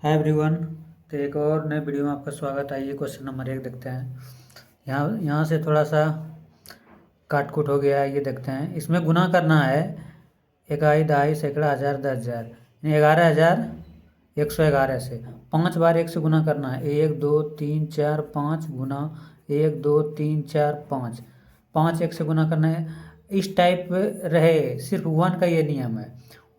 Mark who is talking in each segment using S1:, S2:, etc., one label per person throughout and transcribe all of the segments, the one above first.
S1: Hi everyone. तो एक और नए वीडियो में आपका स्वागत। आइए क्वेश्चन नंबर 1 देखते हैं। यहाँ से थोड़ा सा काट कूट हो गया है, ये देखते हैं। इसमें गुना करना है इकाई, दहाई, सैकड़ा, हज़ार, 10,000 यानी 11,111 से 5 बार 1 से गुना करना है। 1 2 3 4 5 गुना 1 2 3 4 5 5 1 से गुना करना है। इस टाइप रहे, सिर्फ 1 का ये नियम है।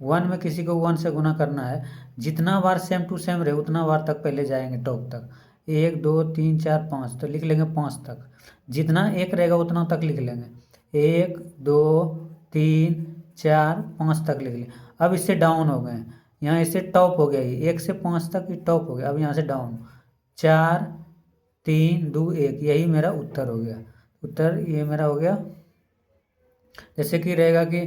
S1: 1 में किसी को 1 से गुना करना है, जितना बार सेम टू सेम रहे उतना बार तक पहले जाएंगे टॉप तक। 1 2 3 4 5 तो लिख लेंगे 5 तक। जितना एक रहेगा उतना तक लिख लेंगे। 1 2 3 4 5 तक लिख लें। अब इससे डाउन हो गए, यहाँ इससे टॉप हो गया। ये 1 से 5 तक ये टॉप हो गया। अब यहाँ से डाउन 4 3 2 1, यही मेरा उत्तर हो गया। उत्तर ये मेरा हो गया। जैसे कि रहेगा कि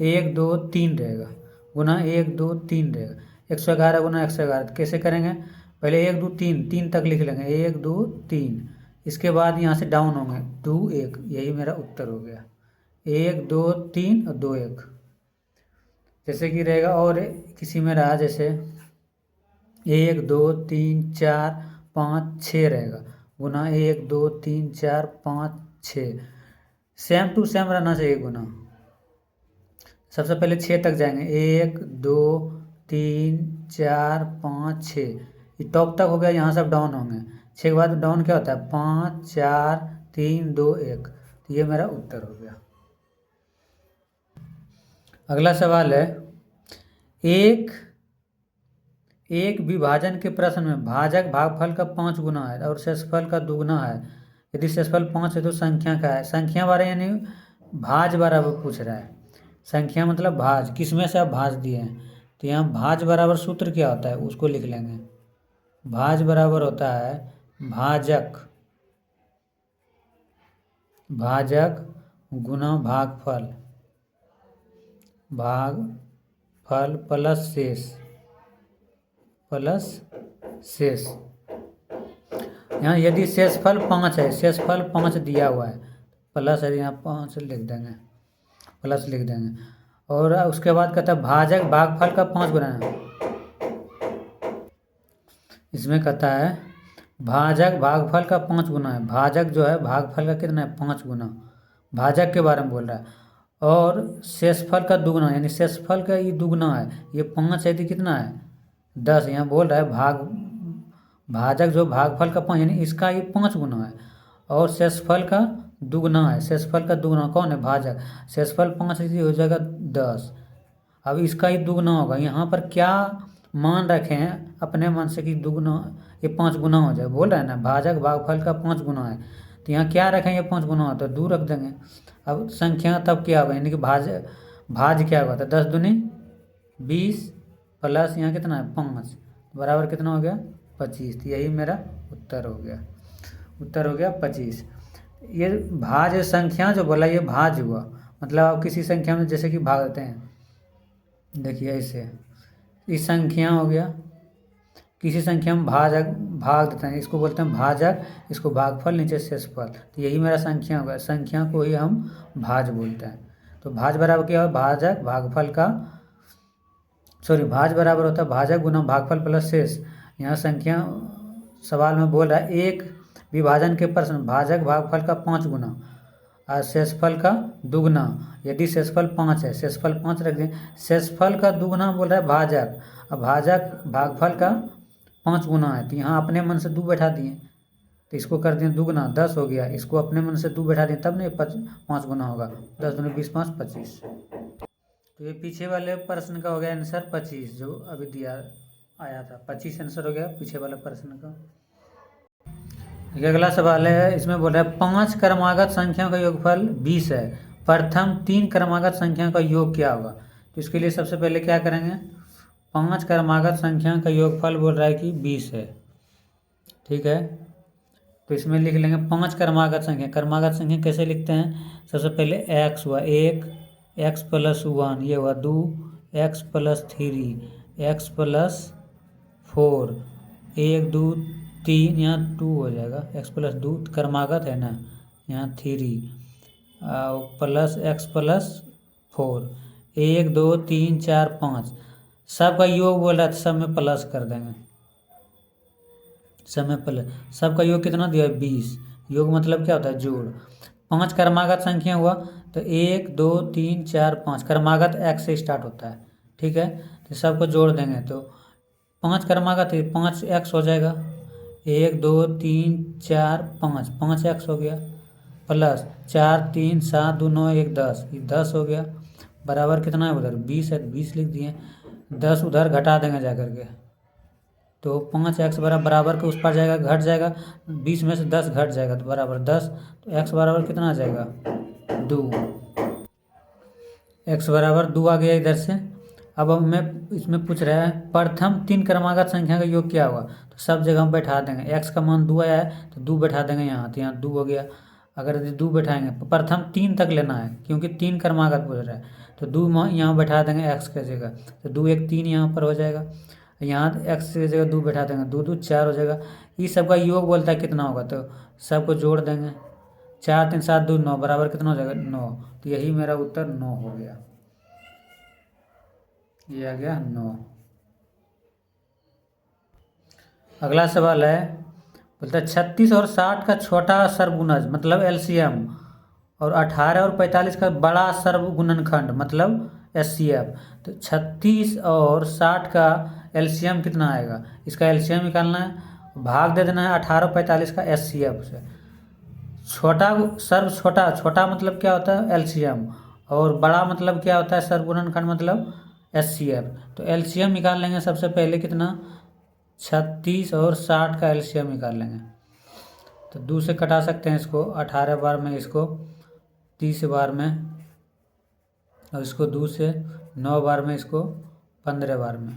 S1: 1 2 3 रहेगा, गुना 1 2 3 रहेगा। 111 गुना 111 कैसे करेंगे? पहले 1 2 3 3 तक लिख लेंगे। 1 2 3, इसके बाद यहाँ से डाउन होंगे 2 1, यही मेरा उत्तर हो गया। 1 2 3 और 2 1। जैसे कि रहेगा और किसी में रहा, जैसे 1 2 3 4 5 6 रहेगा, गुना 1 2 3 4 5 6। सेम टू सेम रहना चाहिए गुना। सबसे पहले 6 तक जाएंगे। 1 2 3 4 5 6, ये टॉप तक हो गया। यहाँ सब डाउन होंगे। 6 के बाद डाउन क्या होता है? 5 4 3 2 1, तो ये मेरा उत्तर हो गया। अगला सवाल है, एक विभाजन के प्रश्न में भाजक भागफल का 5 गुना है और शेषफल का दुगुना है। यदि शेषफल 5 है तो संख्या का है। संख्या बारे यानी भाज बराबर पूछ रहा है। संख्या मतलब भाज, किसमें से आप भाज दिए हैं। तो यहाँ भाज बराबर सूत्र क्या होता है उसको लिख लेंगे। भाज बराबर होता है भाजक गुना भागफल, भागफल प्लस शेष। यहाँ यदि शेषफल 5 है, शेषफल 5 दिया हुआ है, प्लस है, यहाँ 5 लिख देंगे, प्लस लिख देंगे। और उसके बाद कहता है भाजक भागफल का 5 गुना है। इसमें कहता है भाजक भागफल का 5 गुना है। भाजक जो है भागफल का कितना है? 5 गुना। भाजक के बारे में बोल रहा है। और शेषफल का दुगुना, यानी शेषफल का ये दुगुना है। ये 5 है तो कितना है? 10। यहाँ बोल रहा है भाजक जो भागफल का 5 यानी इसका ये 5 गुना है और शेषफल का दुगुना है। शेषफल का दुगुना कौन है? भाजक। शेषफल 5 हो जाएगा 10। अब इसका ही दुगुना होगा। यहाँ पर क्या मान रखे हैं अपने मन से कि दुगुना, ये 5 गुना हो जाए। बोल रहा है ना भाजक भागफल का 5 गुना है, तो यहाँ क्या रखेंगे? 5 गुना होता है, 2 रख देंगे। अब संख्या तब क्या होगा, यानी कि भाज क्या होगा? तो 10 दूनी 20 प्लस यहाँ कितना है? 5 बराबर कितना हो गया? 25। तो यही मेरा उत्तर हो गया। उत्तर हो गया 25। ये भाज संख्या जो बोला ये भाज हुआ, मतलब आप किसी संख्या में जैसे कि भागते हैं, देखिए ऐसे, इस संख्या हो गया। किसी संख्या में भाग देते हैं, इसको बोलते हैं भाजक, इसको भागफल, नीचे शेषफल। तो यही मेरा संख्या होगा। संख्या को ही हम भाज बोलते हैं। तो भाज बराबर क्या है? भाजक भागफल का भाज बराबर होता है भाजक गुना भागफल प्लस शेष। यहाँ संख्या सवाल में बोल रहा है एक विभाजन के प्रश्न भाजक भागफल का 5 गुना और शेषफल का दुगना। यदि शेषफल 5 है, शेषफल 5 रख दें। शेषफल का दुगना बोल रहा है भाजक, अब भाजक भागफल का 5 गुना है, तो यहाँ अपने मन से 2 बैठा दिए, तो इसको कर दिए दुगना, 10 हो गया। इसको अपने मन से 2 बैठा दिए, तब नहीं 5 गुना होगा। 10 दूनी 20 5 25। तो ये पीछे वाले प्रश्न का हो गया आंसर 25, जो अभी दिया आया था। 25 आंसर हो गया पीछे वाले प्रश्न का। अगला सवाल है, इसमें बोल रहा है 5 क्रमागत संख्याओं का योगफल 20 है। प्रथम 3 क्रमागत संख्याओं का योग क्या होगा? तो इसके लिए सबसे पहले क्या करेंगे? 5 क्रमागत संख्याओं का योगफल बोल रहा है कि 20 है, ठीक है। तो इसमें लिख लेंगे 5 क्रमागत संख्या। क्रमागत संख्या कैसे लिखते हैं? सबसे पहले x हुआ 1, x प्लस 1 ये हुआ 2, x प्लस 3, x प्लस 4, 1 2 3, यहाँ 2 हो जाएगा, x प्लस 2 क्रमागत है ना, यहाँ 3 प्लस x प्लस 4, 1 2 3 4 5, सब का योग बोल रहा था, सब में प्लस कर देंगे। समय प्लस सबका योग कितना दिया है 20। योग मतलब क्या होता है जोड़। 5 क्रमागत संख्या हुआ तो 1 2 3 4 5 क्रमागत x से स्टार्ट होता है। ठीक है, तो सबको जोड़ देंगे तो 5 क्रमागत है 5x हो जाएगा। 1 2 3 4 5 5x हो गया, प्लस 4 3 7 2 9 1 10 ये 10 हो गया, बराबर कितना है उधर 20 है 20 लिख दिए। 10 उधर घटा देंगे जा करके तो 5x बराबर के उस पर जाएगा घट जाएगा, 20 में से 10 घट जाएगा तो बराबर 10, तो x बराबर कितना आ जाएगा 2। x बराबर 2 आ गया इधर से। अब हमें इसमें पूछ रहा है प्रथम 3 क्रमागत संख्या का योग क्या हुआ, तो सब जगह हम बैठा देंगे। x का मान 2 आया है तो 2 बैठा देंगे यहाँ, तो यहाँ 2 हो गया। अगर यदि 2 बैठाएंगे तो प्रथम 3 तक लेना है क्योंकि 3 क्रमागत पूछ रहा है, तो 2 यहाँ बैठा देंगे x की जगह, तो 2 1 3 यहाँ पर हो जाएगा। यहाँ x की जगह 2 बैठा देंगे, 2 2 4 हो जाएगा। इस सब का योग बोलता है कितना होगा, तो सबको जोड़ देंगे। 4 3 7 2 9 बराबर कितना हो जाएगा 9, तो यही मेरा उत्तर 9 हो गया। ये आ गया 9। अगला सवाल है, बोलता है 36 और 60 का छोटा सर्वगुणज मतलब एलसीएम और 18 और 45 का बड़ा सर्वगुणनखंड मतलब एचसीएफ। तो 36 और 60 का एलसीएम कितना आएगा, इसका एलसीएम निकालना है, भाग दे देना है 18 और 45 का एचसीएफ से। छोटा छोटा छोटा मतलब क्या होता है एलसीएम, और बड़ा मतलब क्या होता है सर्वगुणनखंड मतलब एचसीएफ। तो एलसीएम निकाल लेंगे सबसे पहले कितना 36 और 60 का एलसीएम निकाल लेंगे। तो 2 से कटा सकते हैं इसको 18 बार में, इसको 30 बार में, और इसको 2 से 9 बार में, इसको 15 बार में।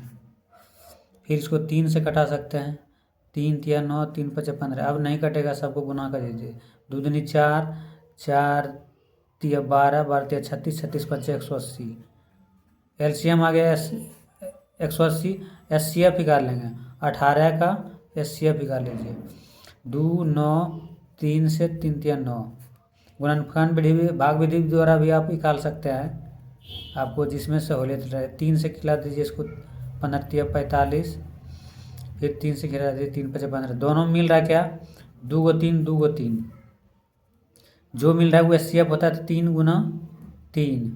S1: फिर इसको 3 से कटा सकते हैं, 3 तिया 9 3 5 15। अब नहीं कटेगा, सबको गुना कर दीजिए। 2 दूनी 4 4 तिया 12 12 तिया 36 36 5 180। एलसीएम आ गया 180। एचसीएफ निकाल लेंगे 18 का एचसीएफ निकाल लीजिए। 2 9 3 से 3 तिया 9। गुणनखंड विधि भाग विधि द्वारा भी आप निकाल सकते हैं, आपको जिसमें सहूलियत रहे। 3 से खिला दीजिए इसको 15 तिया 45, फिर 3 से खिला दीजिए 3 5 15। दोनों मिल रहा है क्या 2 गो 3 2 गो 3, जो मिल रहा है वो एचसीएफ होता है 3 गुना 3।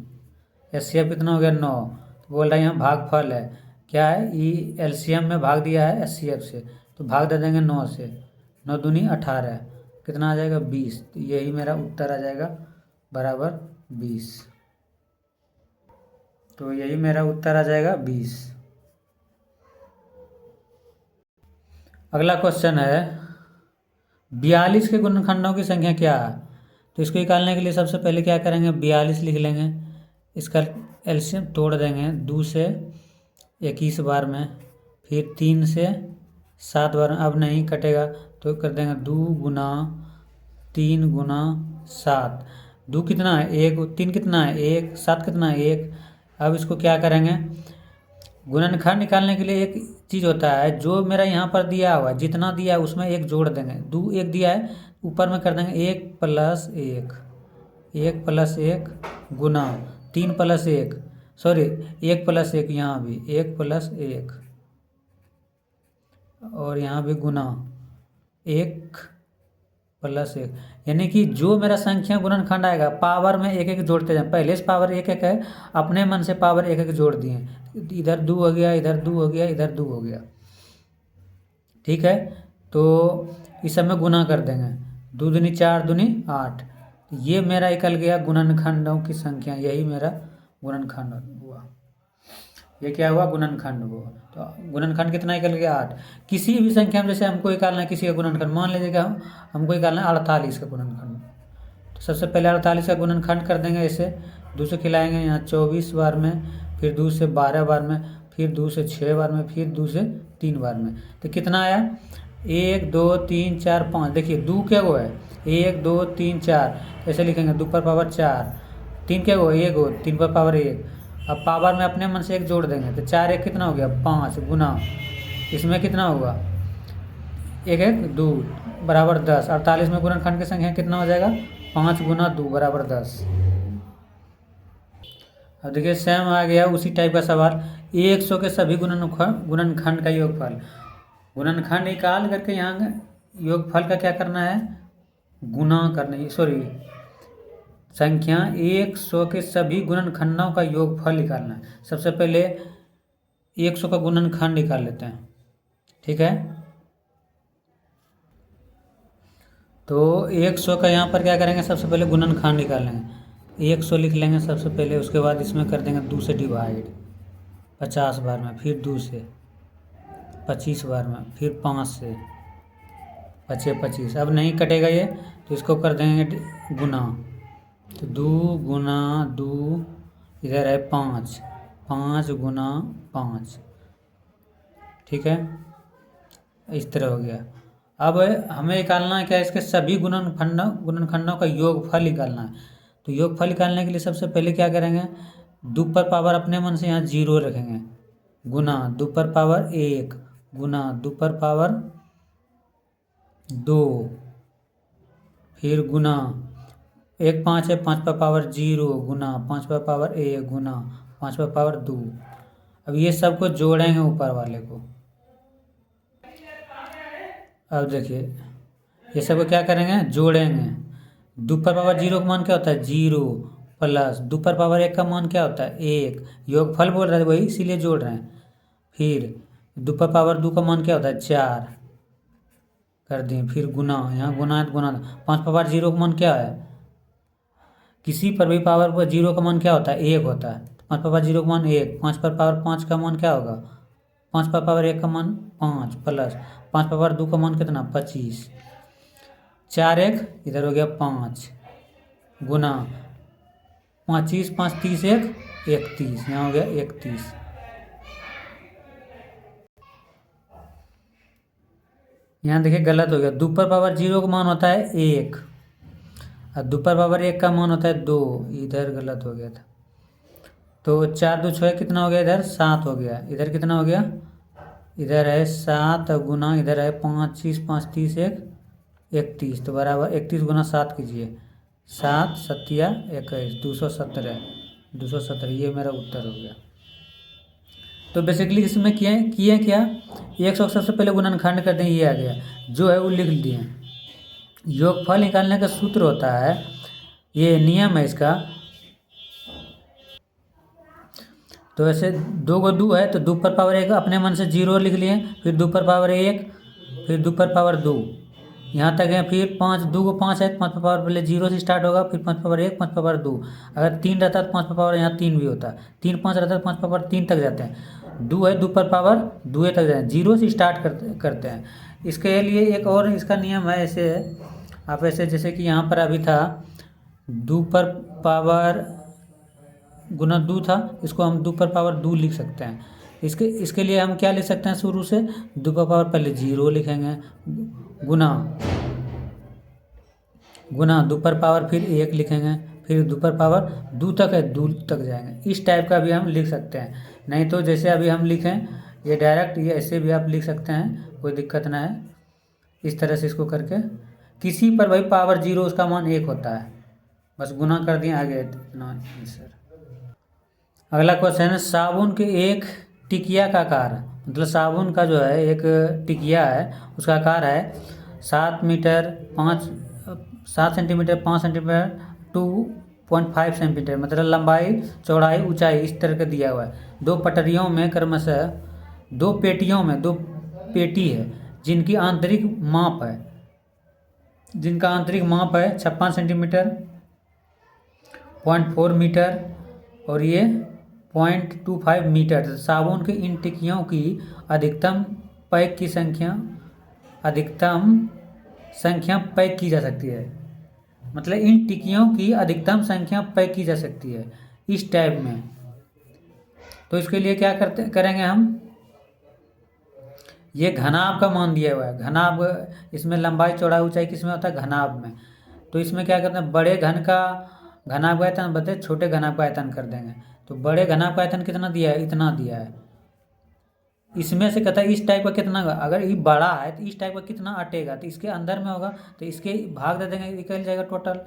S1: एचसीएफ कितना हो गया 9। तो बोल रहा है यहाँ भागफल है क्या है, ये एलसीएम में भाग दिया है एचसीएफ से, तो भाग दे देंगे 9 से। 9 दूनी 18, कितना आ जाएगा 20। तो यही मेरा उत्तर आ जाएगा बराबर 20। तो यही मेरा उत्तर आ जाएगा 20। अगला क्वेश्चन है 42 के गुणनखंडों की संख्या क्या है। तो इसको निकालने के लिए सबसे पहले क्या करेंगे 42 लिख लेंगे, इसका एलसीएम तोड़ देंगे 2 से 21 बार में, फिर 3 से 7 बार में। अब नहीं कटेगा तो कर देंगे 2 गुना 3 गुना 7। 2 कितना है 1, 3 कितना है 1, 7 कितना है 1। अब इसको क्या करेंगे गुणनखंड निकालने के लिए एक चीज़ होता है, जो मेरा यहाँ पर दिया हुआ जितना दिया है उसमें एक जोड़ देंगे। 2 1 दिया है ऊपर में कर देंगे 1 प्लस 1, 1 प्लस 1 गुना 3 प्लस 1, सॉरी 1 प्लस 1, यहाँ भी 1 प्लस 1, और यहाँ भी गुना 1 प्लस 1। यानी कि जो मेरा संख्या गुणनखंड आएगा पावर में एक एक जोड़ते जाए। पहले से पावर एक एक है, अपने मन से पावर एक एक जोड़ दिए, इधर 2 हो गया, इधर 2 हो गया, इधर 2 हो गया। ठीक है, तो इस सब में गुना कर देंगे। 2 दूनी 4 दूनी 8। ये मेरा निकल गया गुणनखंडों की संख्या, यही मेरा गुणनखंड हुआ। ये क्या हुआ गुणनखंड हुआ। तो गुणनखंड कितना निकल गया 8। किसी भी संख्या में जैसे हमको निकालना है किसी का गुणनखंड, मान लीजिएगा हमको निकालना है 48 का गुणनखंड, तो सबसे पहले 48 का गुणनखंड कर देंगे। ऐसे 2 से खिलाएंगे यहाँ 24 बार में, फिर 2 से 12 बार में, फिर 2 से 6 बार में, फिर 2 से 3 बार में। तो कितना आया 1 2 3 4 5। देखिए 2 क्या वो है 1 2 3 4, ऐसे लिखेंगे 2 पर पावर 4, 3 क्या वो 1 हो 3 पर पावर 1। अब पावर में अपने मन से 1 जोड़ देंगे, तो 4 1 कितना हो गया 5 गुना इसमें कितना होगा 1 1 2 बराबर 10। 48 में गुणनखंड की संख्या कितना हो जाएगा 5 गुना 2 बराबर 10। अब देखिए सेम आ गया उसी टाइप का सवाल, 100 के सभी गुणनखंड का योगफल। गुणनखंड निकाल करके यहाँ योगफल का क्या करना है, गुना करना है, सॉरी संख्या 100 के सभी गुणनखंडों का योगफल निकालना है। सबसे पहले 100 का गुणनखंड निकाल लेते हैं, ठीक है। तो 100 का यहाँ पर क्या करेंगे, सबसे पहले गुणनखंड निकाल लेंगे। 100 लिख लेंगे सबसे पहले, उसके बाद इसमें कर देंगे 2 से डिवाइड 50 बार में, फिर 2 से 25 बार में, फिर 5 से 25। अब नहीं कटेगा ये, तो इसको कर देंगे गुना। तो 2 गुना 2, इधर है 5, 5 गुना 5, ठीक है। इस तरह हो गया। अब हमें निकालना है क्या, इसके सभी गुणनखंडों का योगफल निकालना है। तो योगफल निकालने के लिए सबसे पहले क्या करेंगे, 2 पर पावर अपने मन से यहाँ 0 रखेंगे, गुना 2 पर पावर 1, गुना 2 पर पावर 2, फिर गुना 1 5 है, 5 पर पावर 0, गुना 5 पर पावर 1, गुना 5 पर पावर 2। अब ये सबको जोड़ेंगे ऊपर वाले को। अब देखिए ये सबको क्या करेंगे, जोड़ेंगे। 2 पर पावर 0 का मान क्या होता है, 0, प्लस 2 पर पावर 1 का मान क्या होता है, 1। योगफल बोल रहे हैं वही, इसीलिए जोड़ रहे हैं। फिर 2 पर पावर 2 का मान क्या होता है, 4 कर दिए। फिर गुना, यहाँ गुना है तो गुना। 5 पर पावर 0 का मान क्या है, किसी पर भी पावर पर 0 का मान क्या होता है, 1 होता है। 5 पर पावर 0 का मान 1, 5 पर पावर 5 का मान क्या होगा, 5 पर पावर 1 का मान 5, प्लस 5 पर पावर 2 का मान कितना, 25। 4 1 इधर हो गया 5, गुना 25 5 30 1 31, यहाँ हो गया 31। यहाँ देखिए गलत हो गया, 2 पर पावर 0 का मान होता है 1 और 2 पर पावर 1 का मान होता है 2, इधर गलत हो गया था। तो 4 2 6 कितना हो गया, इधर 7 हो गया, इधर कितना हो गया, इधर है 7, गुना इधर है 25 5 30 1 31, तो बराबर 31 गुना 7 कीजिए, 7 7 21, 217, ये मेरा उत्तर हो गया। तो बेसिकली इसमें किए क्या, 100 सबसे पहले गुणनखंड कर दें, ये आ गया, जो है वो लिख दिए। योगफल निकालने का सूत्र होता है, ये नियम है इसका। तो ऐसे 2 को 2 है तो 2 पर पावर 1 अपने मन से 0 लिख लिए, फिर 2 पर पावर 1, फिर 2 पर पावर 2, यहाँ तक है। फिर 5 2 को 5 है, 5 पर पावर पहले 0 से स्टार्ट होगा, फिर 5 पर पावर 1, 5 पर पावर 2। अगर 3 रहता तो 5 पर पावर यहाँ 3 भी होता, 3 5 रहता तो 5 पर पावर 3 तक जाते हैं। 2 है, 2 पर पावर 2 तक जाते हैं, 0 से स्टार्ट करते हैं। इसके लिए एक और इसका नियम है, ऐसे आप ऐसे जैसे कि यहाँ पर अभी था 2 पर पावर गुना 2 था, इसको हम 2 पर पावर 2 लिख सकते हैं। इसके लिए हम क्या लिख सकते हैं, शुरू से 2 पर पावर पहले 0 लिखेंगे, गुना 2 पर पावर फिर 1 लिखेंगे, फिर 2 पर पावर 2 तक है, 2 तक जाएंगे। इस टाइप का भी हम लिख सकते हैं, नहीं तो जैसे अभी हम लिखें ये डायरेक्ट, ये ऐसे भी आप लिख सकते हैं, कोई दिक्कत ना है। इस तरह से इसको करके किसी पर भाई पावर 0 उसका मान 1 होता है, बस गुना कर दिए, आगे इतना आंसर। अगला क्वेश्चन है, साबुन के एक टिकिया का आकार, मतलब साबुन का जो है एक टिकिया है, उसका आकार है 7 मीटर 7 सेंटीमीटर 5 सेंटीमीटर 2.5 सेंटीमीटर, मतलब लंबाई चौड़ाई ऊंचाई इस तरह का दिया हुआ है। 2 पटरियों में क्रमशः 2 पेटियों में 2 पेटी है जिनका आंतरिक माप है 56 सेंटीमीटर 0.4 मीटर और ये 0.25 मीटर। साबुन के इन टिकियों की अधिकतम संख्या पैक की जा सकती है, मतलब इन टिकियों की अधिकतम संख्या पैक की जा सकती है इस टाइप में। तो इसके लिए क्या करेंगे हम, ये घनाभ का मान दिया हुआ है, घनाभ इसमें लंबाई चौड़ाई ऊंचाई किसमें होता है, घनाभ में। तो इसमें क्या करते हैं, बड़े घन का घनाभ का आयतन बदले छोटे घनाभ का आयतन कर देंगे। तो बड़े घनाभ का आयतन कितना दिया है, इतना दिया है। इसमें से कहता है इस टाइप का कितना, अगर ये बड़ा है तो इस टाइप का कितना अटेगा, तो इसके अंदर में होगा, तो इसके भाग दे देंगे, निकल जाएगा टोटल।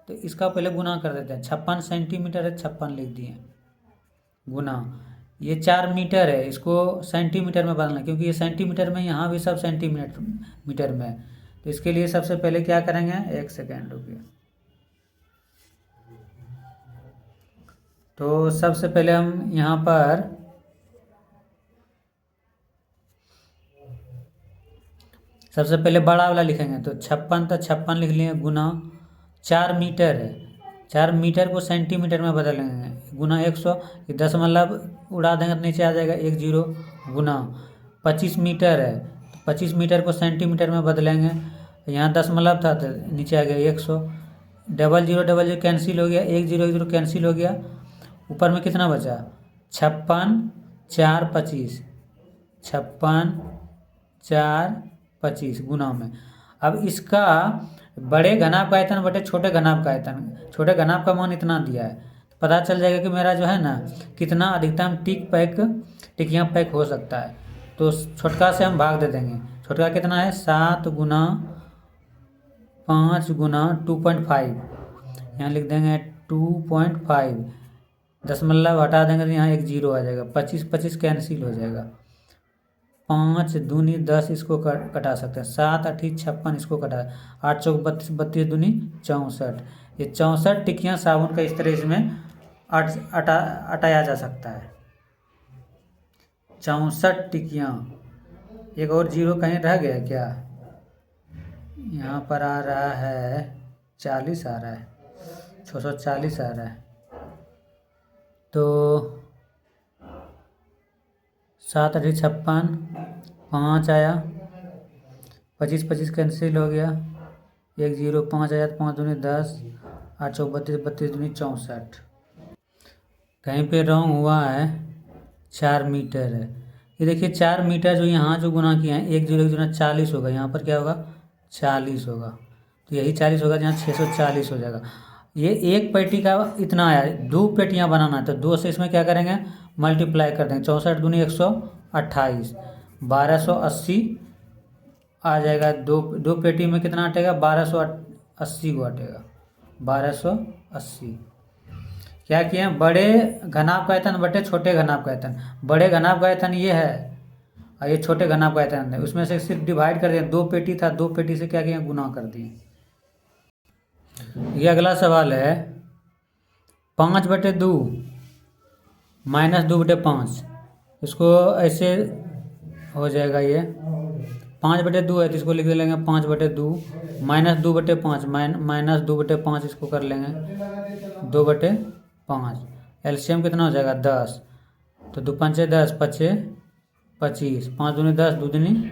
S1: तो इसका पहले गुना कर देते हैं, 56 सेंटीमीटर है, 56 लिख दिए, गुना ये 4 मीटर है, इसको सेंटीमीटर में बदलना, क्योंकि ये सेंटीमीटर में, यहाँ भी सब सेंटीमीटर मीटर में है। तो इसके लिए सबसे पहले क्या करेंगे, 1 सेकेंड रुकिए। तो सबसे पहले हम यहाँ पर सबसे पहले बड़ा वाला लिखेंगे, तो 56, तो 56 लिख लिए, गुना 4 मीटर है, 4 मीटर को सेंटीमीटर में बदलेंगे, गुना 100, ये दशमलव उड़ा देंगे तो नीचे आ जाएगा 10, गुना 25 मीटर है, तो 25 मीटर को सेंटीमीटर में बदलेंगे, यहाँ दशमलव था तो नीचे आ गया 100, डबल जीरो कैंसिल हो गया, 10 कैंसिल हो गया, ऊपर में कितना बचा, 56, 4, 25, 56, 4, 25 गुना में। अब इसका बड़े घनाभ का आयतन बटे छोटे घनाभ का आयतन, छोटे घनाभ का मान इतना दिया है, तो पता चल जाएगा कि मेरा जो है ना कितना अधिकतम टिकियाँ पैक हो सकता है। तो छोटका से हम भाग दे देंगे, छोटका कितना है, 7 गुना 5 गुना 2.5, यहाँ लिख देंगे 2.5, दशमलव हटा देंगे तो यहाँ 10 आ जाएगा, 25 कैंसिल हो जाएगा, 5 दूनी 10 इसको कटा सकते हैं, 7 8 56 इसको कटा, 8 चौक 32, 32 दूनी 64, ये 64 टिक्कियाँ साबुन का इस तरह इसमें अटाया जा सकता है, 64 टिक्कियाँ। एक और जीरो कहीं रह गया क्या, यहाँ पर आ रहा है 40 आ रहा है, 640 आ रहा है, तो 7 8 56, 5 आया, 25 कैंसिल हो गया, 10 5 आया, 5 दूनी 10, 8 चौक 32, 32 दूनी 64, कहीं पे रॉन्ग हुआ है, 4 मीटर है, ये देखिए 4 मीटर जो यहाँ जो गुना किया है, 10 40 होगा, यहाँ पर क्या होगा, 40 होगा, तो यही 40 होगा, जहाँ 640 हो जाएगा। ये एक पेटी का इतना आया, 2 पेटियाँ बनाना है, तो 2 से इसमें क्या करेंगे, मल्टीप्लाई कर देंगे, 64 दूनी 128, 1280 आ जाएगा, दो पेटी में कितना अटेगा, 1280 को अटेगा, 1280। क्या किए हैं, बड़े घनाभ का आयतन बटे छोटे घनाभ का आयतन, बड़े घनाभ का आयतन ये है और ये छोटे घनाभ का आयतन है, उसमें से सिर्फ डिवाइड कर दिया, 2 पेटी था, 2 पेटी से क्या किया, गुना कर दिए। ये अगला सवाल है, 5/2 -2/5, इसको ऐसे हो जाएगा, ये 5/2 है तो इसको लिख लेंगे 5/2, -2/5, -2/5 इसको कर लेंगे 2/5, एलसीएम कितना हो जाएगा, 10, तो 2 5 10, 5 25, 5 दूनी 10, 2 दूनी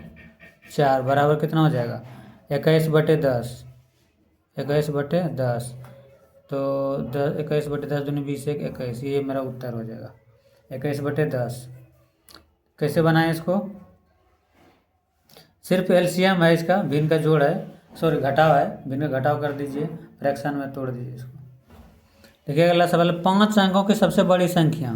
S1: 4, बराबर कितना हो जाएगा, 21/10, 21/10, तो 21/10 दूनी 20, 21, ये मेरा उत्तर हो जाएगा, 21/10। कैसे बनाएं इसको, सिर्फ एलसीएम है इसका, भिन्न का जोड़ है, सॉरी घटाव है, भिन्न का घटाव कर दीजिए, फ्रैक्शन में तोड़ दीजिए इसको। देखिए अगला सवाल, 5 अंकों की सबसे बड़ी संख्या,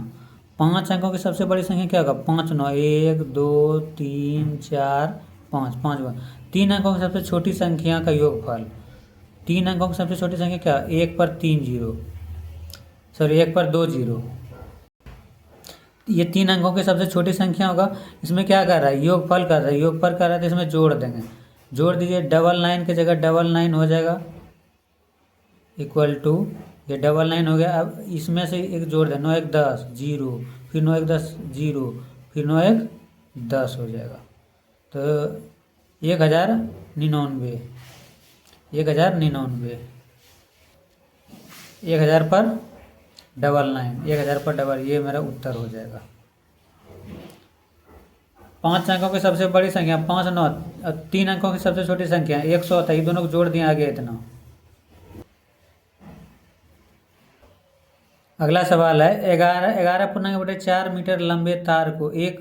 S1: 5 अंकों की सबसे बड़ी संख्या क्या होगा, 5 9, 1 2 3 4 5, 5 3 अंकों की सबसे छोटी संख्या का योगफल, 3 अंकों की सबसे छोटी संख्या क्या, 1 पर 3 जीरो, सॉरी 1 पर 2 जीरो, ये 3 अंकों की सबसे छोटी संख्या होगा, इसमें क्या कर रहा है, योगफल कर रहा है, योगफल कर रहा है तो इसमें जोड़ देंगे, जोड़ दीजिए, 99 की जगह 99 हो जाएगा, इक्वल टू, ये 99 हो गया। अब इसमें से एक जोड़ दें, 9 1 10 0, फिर 9 1 10 0, फिर 9 1 10 हो जाएगा, तो 1099, 1099, 1000 पर 99, 1000 पर डबल, ये मेरा उत्तर हो जाएगा। 5 अंकों की सबसे बड़ी संख्या 5 9, 3 अंकों की सबसे छोटी संख्या 100 होता है, ये दोनों को जोड़ दिया आगे इतना। अगला सवाल है, 11.4 मीटर लंबे तार को एक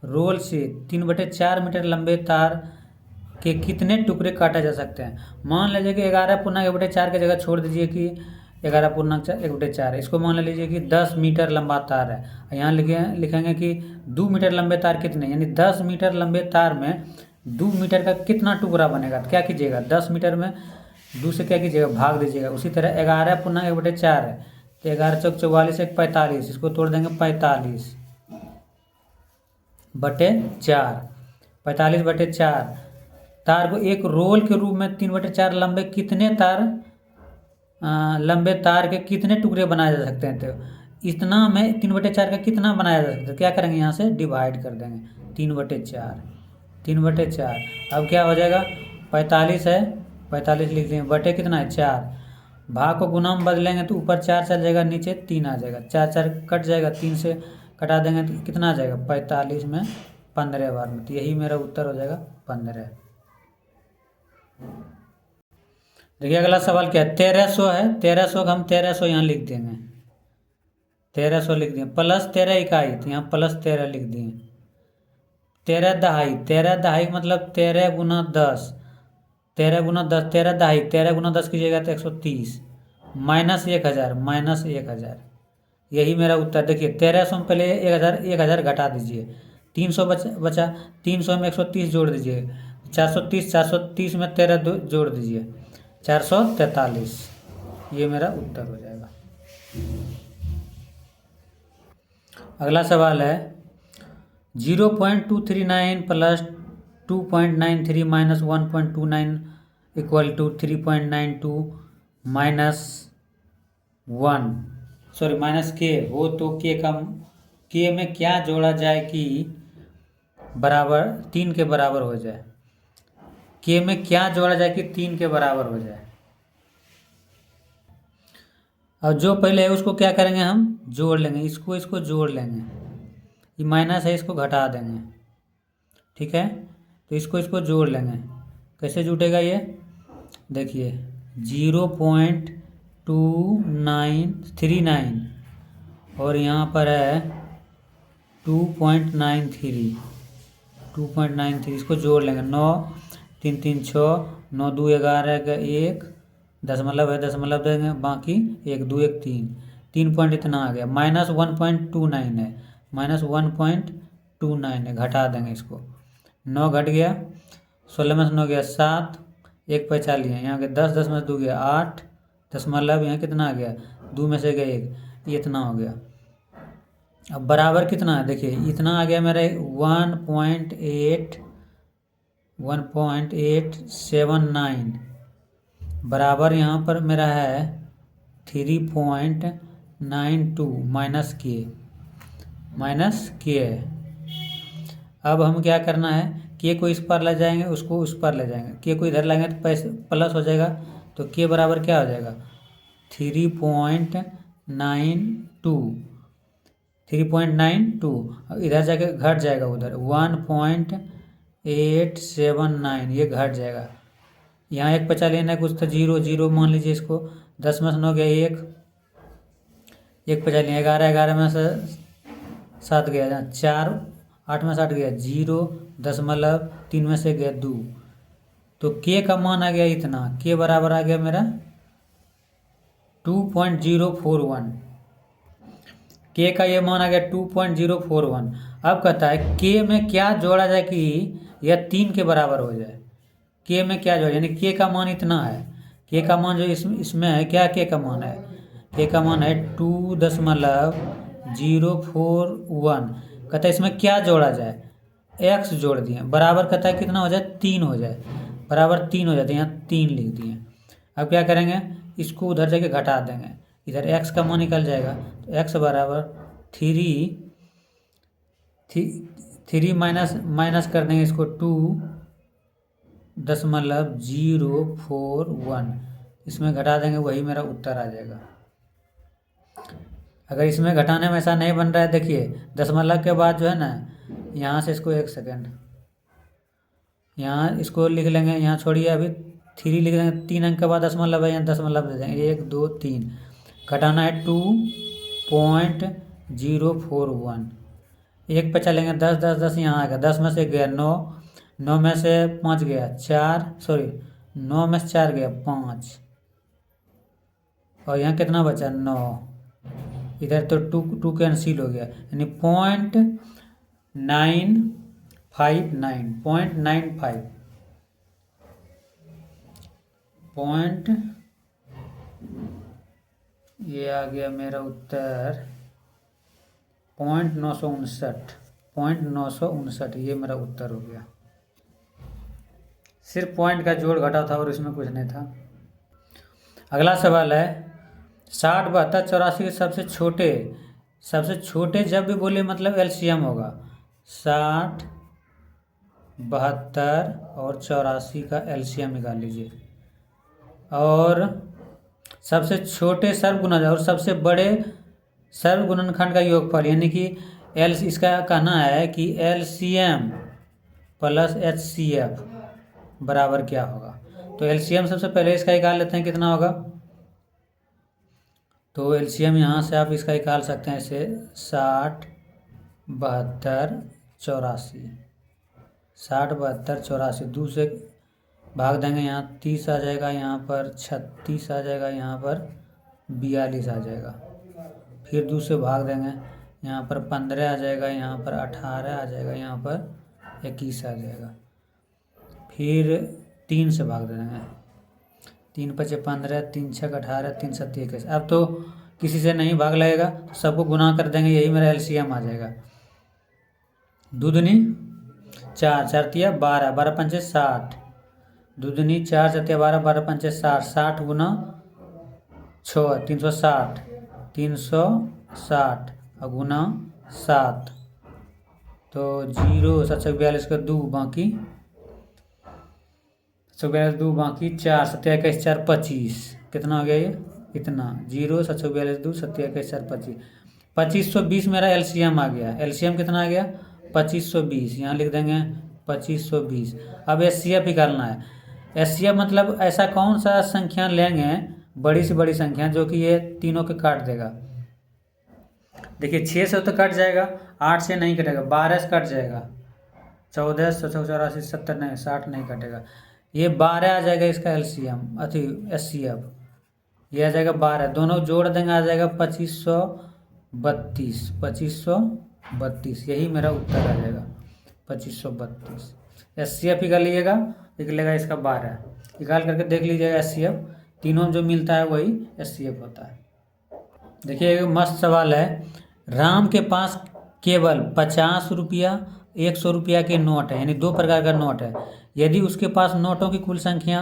S1: रोल से 3/4 मीटर लंबे तार के कितने टुकड़े काटा जा सकते हैं। मान लीजिए कि 11.1/4 की जगह छोड़ दीजिए कि 11.1/4, इसको मान लीजिए कि 10 मीटर लंबा तार है, यहाँ लिखेंगे कि 2 मीटर लंबे तार कितने, यानी 10 मीटर लंबे तार में 2 मीटर का कितना टुकड़ा बनेगा, तो क्या कीजिएगा, 10 मीटर में 2 से क्या कीजिएगा, भाग दीजिएगा। उसी तरह 11.1/4 है, तो 11 चौक 44 1 45, इसको तोड़ देंगे 45, बटे 4, 45/4। तार को एक रोल के रूप में 3/4 लंबे कितने तार लंबे तार के कितने टुकड़े बनाए जा सकते हैं? तो इतना में 3/4 का कितना बनाया जा सकता है? क्या करेंगे, यहाँ से डिवाइड कर देंगे 3/4, 3/4। अब क्या हो जाएगा, 45 है, 45 लिख देंगे, बटे कितना है 4। भाग को गुना में बदलेंगे तो ऊपर 4 चल जाएगा, नीचे 3 आ जाएगा, 4 4 कट जाएगा, 3 से कटा देंगे तो कितना आ जाएगा, 45 में 15 बार में। तो यही मेरा उत्तर हो जाएगा 15। देखिए अगला सवाल क्या है, 1300 है, 1300 का हम 1300 यहाँ लिख देंगे, 1300 लिख दिए, प्लस 13 इकाई, तो यहाँ प्लस 13 लिख दिए। 13 दहाई, 13 दहाई मतलब 13 गुना 10, 13 गुना 10, 13 दहाई, 13 गुना 10 कीजिएगा तो 130, माइनस 1000, माइनस 1000। यही मेरा उत्तर। देखिए 1300 में पहले 1000 घटा दीजिए, 300 बचा, 300 में 130 जोड़ दीजिए, 430, 430 में 13 जोड़ दीजिए, 443। ये मेरा उत्तर हो जाएगा। अगला सवाल है 0.239 plus 2.93 minus 1.29 equal to 3.92 minus 1, sorry minus के हो तो के में क्या जोड़ा जाए कि बराबर 3 के बराबर हो जाए? के में क्या जोड़ा जाए कि 3 के बराबर हो जाए? और जो पहले है उसको क्या करेंगे, हम जोड़ लेंगे, इसको जोड़ लेंगे, ये माइनस है इसको घटा देंगे, ठीक है। तो इसको जोड़ लेंगे, कैसे जुटेगा ये, देखिए 0.2939 और यहाँ पर है 2.93, 2.93, इसको जोड़ लेंगे, 9 3 3 6, 9 2 11 का 1 दशमलव है, दशमलव देंगे, बाकी 1 2 1 3, 3 पॉइंट इतना आ गया, माइनस 1.29 है, माइनस 1.29 है, घटा देंगे इसको, 9 घट गया, 16 में से 9 गया 7, 1 बचा लिए, यहाँ के 10, 10 में से 2 गया 8, दशमलव यहाँ कितना आ गया, 2 में से गया 1, ये इतना हो गया। अब बराबर कितना है, देखिए इतना आ गया मेरा 1.879 बराबर यहाँ पर मेरा है 3.92 माइनस के है। अब हम क्या करना है, के को इस पर ले जाएंगे, उसको उस पर ले जाएंगे, के को इधर लाएंगे तो पैसे प्लस हो जाएगा, तो के बराबर क्या हो जाएगा 3.92 इधर जाके घट जाएगा, उधर 1.879 ये घट जाएगा, यहाँ 1 बचा लेना कुछ तो 0 0 मान लीजिए इसको, 10 में से 9 गया 1 बचा लिया, 11 11 में से 7 गया, 4 8 में से 8 गया 0, दशमलव 3 में से गया 2, तो के का मान आ गया इतना, के बराबर आ गया मेरा 2.041, के का ये मान आ गया 2.041। अब कहता है के में क्या जोड़ा जाए कि यह 3 के बराबर हो जाए, के में क्या जोड़ा, यानी के का मान इतना है, के का मान जो इसमें है क्या, के का मान है, के का मान है 2.041। कहता है इसमें क्या जोड़ा जाए, एक्स जोड़ दिए, बराबर कहता है कितना हो जाए 3 हो जाए, बराबर 3 हो जाते हैं, यहाँ 3 लिख दिए। अब क्या करेंगे, इसको उधर जाके घटा देंगे, इधर एक्स का मान निकल जाएगा, तो एक्स बराबर 3 माइनस कर देंगे इसको 2.041, इसमें घटा देंगे, वही मेरा उत्तर आ जाएगा। अगर इसमें घटाने में ऐसा नहीं बन रहा है, देखिए दशमलव के बाद जो है ना, यहाँ से इसको 1 सेकेंड, यहाँ इसको लिख लेंगे, यहाँ छोड़िए अभी 3 लिख देंगे, 3 अंक के बाद दशमलव है, यहाँ दशमलव दे देंगे 1 2 3, घटाना है 2.041, 1 पे चलेंगे 10 10 10 यहाँ आ गया, 10 में से गया 9, 9 में से 5 गया 4, सॉरी 9 में से 4 गया 5, और यहाँ कितना बचा 9, इधर तो 2 कैंसिल हो गया, यानी 0.959 ये आ गया मेरा उत्तर 0.959। 0.959, ये मेरा उत्तर हो गया। सिर्फ पॉइंट का जोड़ घटा था और इसमें कुछ नहीं था। अगला सवाल है 60, 72, 84 के सबसे छोटे जब भी बोले मतलब एलसीएम होगा। 60, 72 और 84 का एलसीएम निकाल लीजिए और सबसे छोटे सर्वगुणज और सबसे बड़े सर्वगुणनखंड का योगफल, यानी कि इसका कहना है कि एलसीएम प्लस एचसीएफ बराबर क्या होगा। तो एलसीएम सबसे पहले इसका निकाल लेते हैं, कितना होगा। तो एलसीएम यहाँ से आप इसका निकाल सकते हैं ऐसे 60, 72, 84, 60, 72, 84, 2 से भाग देंगे, यहाँ 30 आ जाएगा, यहाँ पर 36 आ जाएगा, यहाँ पर 42 आ जाएगा। फिर 2 से भाग देंगे, यहाँ पर 15 आ जाएगा, यहाँ पर 18 आ जाएगा, यहाँ पर 21 आ जाएगा। फिर 3 से भाग देंगे, 3 5 15, 3 6 18, 3 7 21। अब तो किसी से नहीं भाग लगेगा, तो सबको गुना कर देंगे, यही मेरा एलसीएम आ जाएगा। 2 दूनी 4, 4 तिया 12, 12 पंचे 60, 2 दूनी 4, 4 तिया 12, 12 पंचे 60, 60 गुना 6 360, 360 और गुना 7, तो 0 7 42 का 2 बाकी 42 2 बाकी 4, 7 21 4 25, कितना हो गया ये इतना 0 7 42 2 7 21 4 25, 2520 मेरा एलसीएम आ गया। एलसीएम कितना आ गया 2520, यहाँ लिख देंगे 2520। अब एचसीएफ निकालना है। एचसीएफ मतलब ऐसा कौन सा संख्या लेंगे, बड़ी से बड़ी संख्या, जो कि ये तीनों के काट देगा। देखिए 6 से तो कट जाएगा, 8 से नहीं कटेगा, 12 से कट जाएगा, 14 84 70 नहीं 60 नहीं कटेगा, ये 12 आ जाएगा इसका एलसीएम अथी एचसीएफ, ये आ जाएगा 12, दोनों जोड़ देंगे आ जाएगा 2532, 2532, यही मेरा उत्तर आ जाएगा 2532। एचसीएफ निकाल लीजिएगा, निकलेगा इसका 12, निकाल करके देख लीजिएगा एचसीएफ, तीनों में जो मिलता है वही एचसीएफ होता है। देखिए एक मस्त सवाल है, राम के पास केवल 50 रुपया 100 रुपया के नोट है, यानी 2 प्रकार का नोट है। यदि उसके पास नोटों की कुल संख्या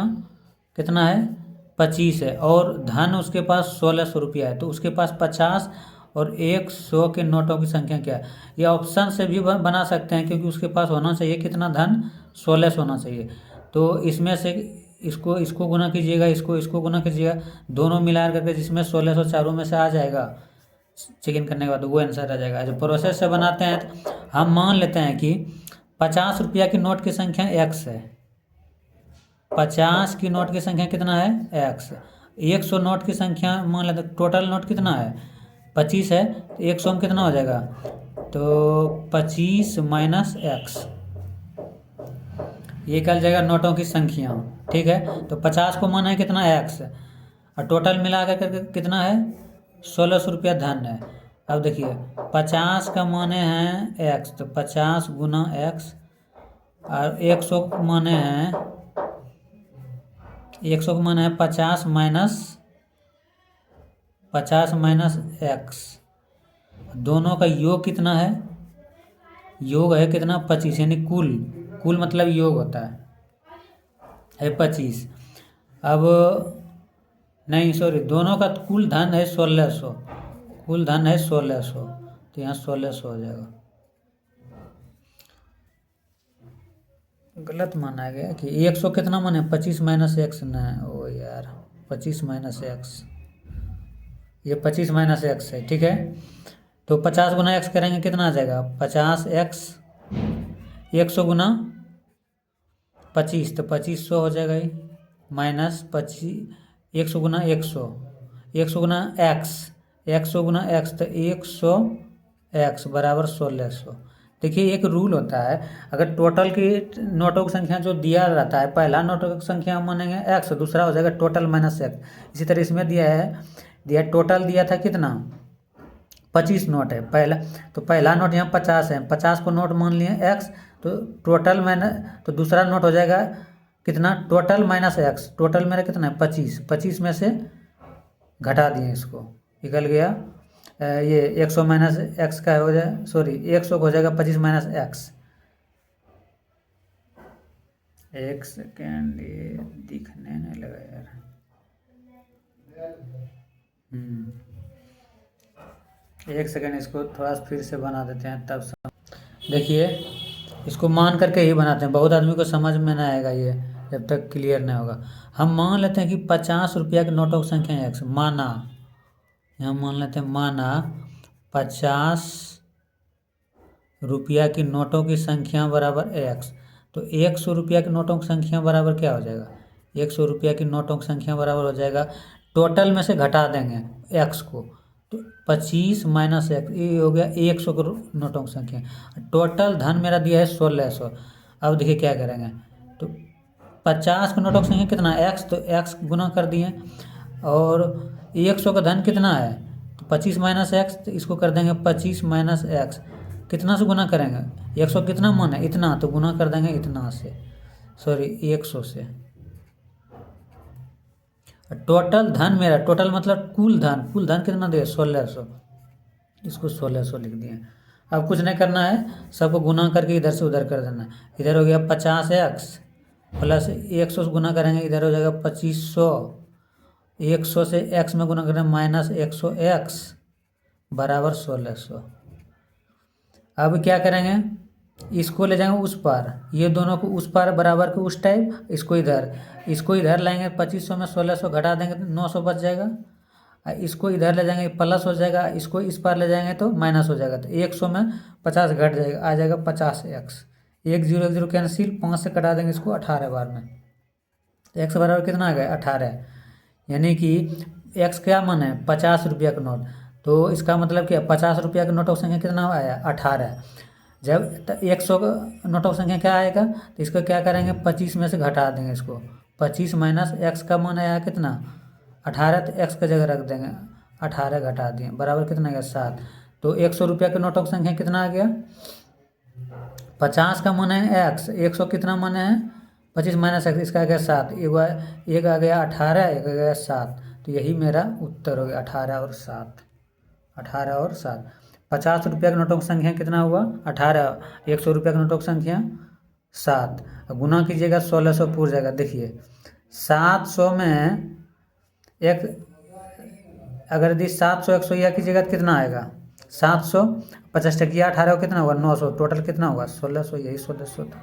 S1: कितना है 25 है और धन उसके पास 1600 रुपया है, तो उसके पास 50 और 100 के नोटों की संख्या क्या है। ये ऑप्शन से भी बना सकते हैं, क्योंकि उसके पास होना चाहिए कितना धन 1600 होना चाहिए। तो इसमें से इसको गुना कीजिएगा, इसको गुना कीजिएगा, दोनों मिला करके जिसमें 1600 चारों में से आ जाएगा, चेक करने के बाद वो आंसर आ जाएगा। जो प्रोसेस से बनाते हैं तो हम मान लेते हैं कि 50 रुपया की नोट की संख्या x है, 50 की नोट की संख्या कितना है x, 100 नोट की संख्या मान लेते हैं, टोटल नोट कितना है 25 है, तो 100 में कितना हो जाएगा, तो 25 माइनस x, ये कल जाएगा नोटों की संख्या। ठीक है, तो 50 को माना है कितना x और टोटल मिला कर कितना है 1600 रुपया धन है। अब देखिए 50 का माने हैं x, तो 50 गुना x और 100 को माने हैं 100 को माने हैं 50 माइनस x, दोनों का योग कितना है, योग है कितना 25, यानी कुल मतलब योग होता है 25। अब नहीं सॉरी, दोनों का कुल धन है 1600, कुल धन है 1600, तो यहाँ 1600 हो जाएगा। गलत माना गया कि 100 कितना माने 25 माइनस एक्स, नहीं ओ यार 25 माइनस एक्स, ये 25 माइनस एक्स है। ठीक है, तो 50 गुना एक्स करेंगे कितना आ जाएगा 50x, 100 गुना 25 तो 2500 हो जाएगा, ये माइनस 25 100 गुना 100, 100 गुना x, 100 गुना x, तो 100x बराबर 1600। देखिए एक रूल होता है, अगर टोटल की नोटों की संख्या जो दिया रहता है, पहला नोटों की संख्या मानेंगे x, दूसरा हो जाएगा टोटल माइनस x। इसी तरह इसमें दिया टोटल दिया था कितना 25 नोट है पहला, तो पहला नोट यहाँ 50 है, 50 को नोट मान लिए x, तो टोटल माइनस, तो दूसरा नोट हो जाएगा कितना टोटल माइनस x, टोटल मेरा कितना है 25, 25 में से घटा दिए इसको, निकल गया ये 100 माइनस एक्स का हो जाए, सॉरी 100 का हो जाएगा 25 माइनस एक्स। एक सेकेंड, ये दिखने नहीं लगा यार। एक सेकेंड, इसको थोड़ा फिर से बना देते हैं तब देखिए, इसको मान करके ही बनाते हैं, बहुत आदमी को समझ में ना आएगा ये जब तक क्लियर नहीं होगा। हम मान लेते हैं कि 50 रुपया के नोटों की संख्या है एक्स, माना यहाँ मान लेते हैं, माना 50 रुपया की नोटों की संख्या बराबर एक्स। तो 100 रुपया के नोटों की संख्या बराबर क्या हो जाएगा, 100 रुपया की नोटों की संख्या बराबर हो जाएगा, टोटल में से घटा देंगे एक्स को, तो 25 माइनस एक्स, ये हो गया 100 के नोटों की संख्या। टोटल धन मेरा दिया है 1600। अब देखिए क्या करेंगे, तो 50 के नोटों की संख्या कितना है एक्स, तो एक्स गुना कर दिए, और 100 का धन कितना है, तो 25 माइनस एक्स, तो इसको कर देंगे 25 माइनस एक्स। कितना से गुना करेंगे, 100 कितना मान है इतना, तो गुना कर देंगे इतना से, सॉरी 100 से। टोटल धन मेरा, टोटल मतलब कुल धन कितना दिया 1600, इसको 1600 लिख दिए। अब कुछ नहीं करना है, सबको गुना करके इधर से उधर कर देना। इधर हो गया 50x प्लस 100 से गुना करेंगे, इधर हो जाएगा 2500, 100 से x में गुना करेंगे माइनस 100x बराबर 1600। अब क्या करेंगे, इसको ले जाएंगे उस पार, ये दोनों को उस पार बराबर के उस टाइप, इसको इधर लाएंगे, 2500 में 1600 घटा देंगे तो 900 बच जाएगा। इसको इधर ले जाएंगे प्लस हो जाएगा, इसको इस पार ले जाएंगे तो माइनस हो जाएगा, तो 100 में 50 घट जाएगा, आ जाएगा 50x। 1 0 1 0 कैंसिल, 5 से कटा देंगे इसको 18 बार में, तो x बराबर कितना आ गया 18। यानी कि x क्या मन है 50 रुपया का नोट, तो इसका मतलब क्या 50 रुपया के नोटों की संख्या कितना आया 18। जब 100 का नोटों की संख्या क्या आएगा, तो इसको क्या करेंगे 25 में से घटा देंगे इसको, 25 माइनस एक्स का मान आया कितना 18, तो एक्स का जगह रख देंगे 18 घटा दिए, बराबर कितना आ गया 7। तो 100 रुपया के नोटों की संख्या कितना आ गया, 50 का मान है एक्स, 100 कितना मान है 25 माइनस एक्स, इसका आ गया 7, एक आ गया 18, एक आ गया 7, तो यही मेरा उत्तर हो गया 18 और 7, 18 और 7। 50 रुपया के नोटों की संख्या कितना हुआ 18, 100 रुपया के नोटों की संख्या 7, गुना कीजिएगा 1600 पूर जाएगा। देखिए 700 में एक, अगर यदि 700 100 या कीजिएगा तो कितना आएगा 700, 50 टकिया 18 कितना होगा 900, टोटल कितना होगा 1600, यही 1600 था।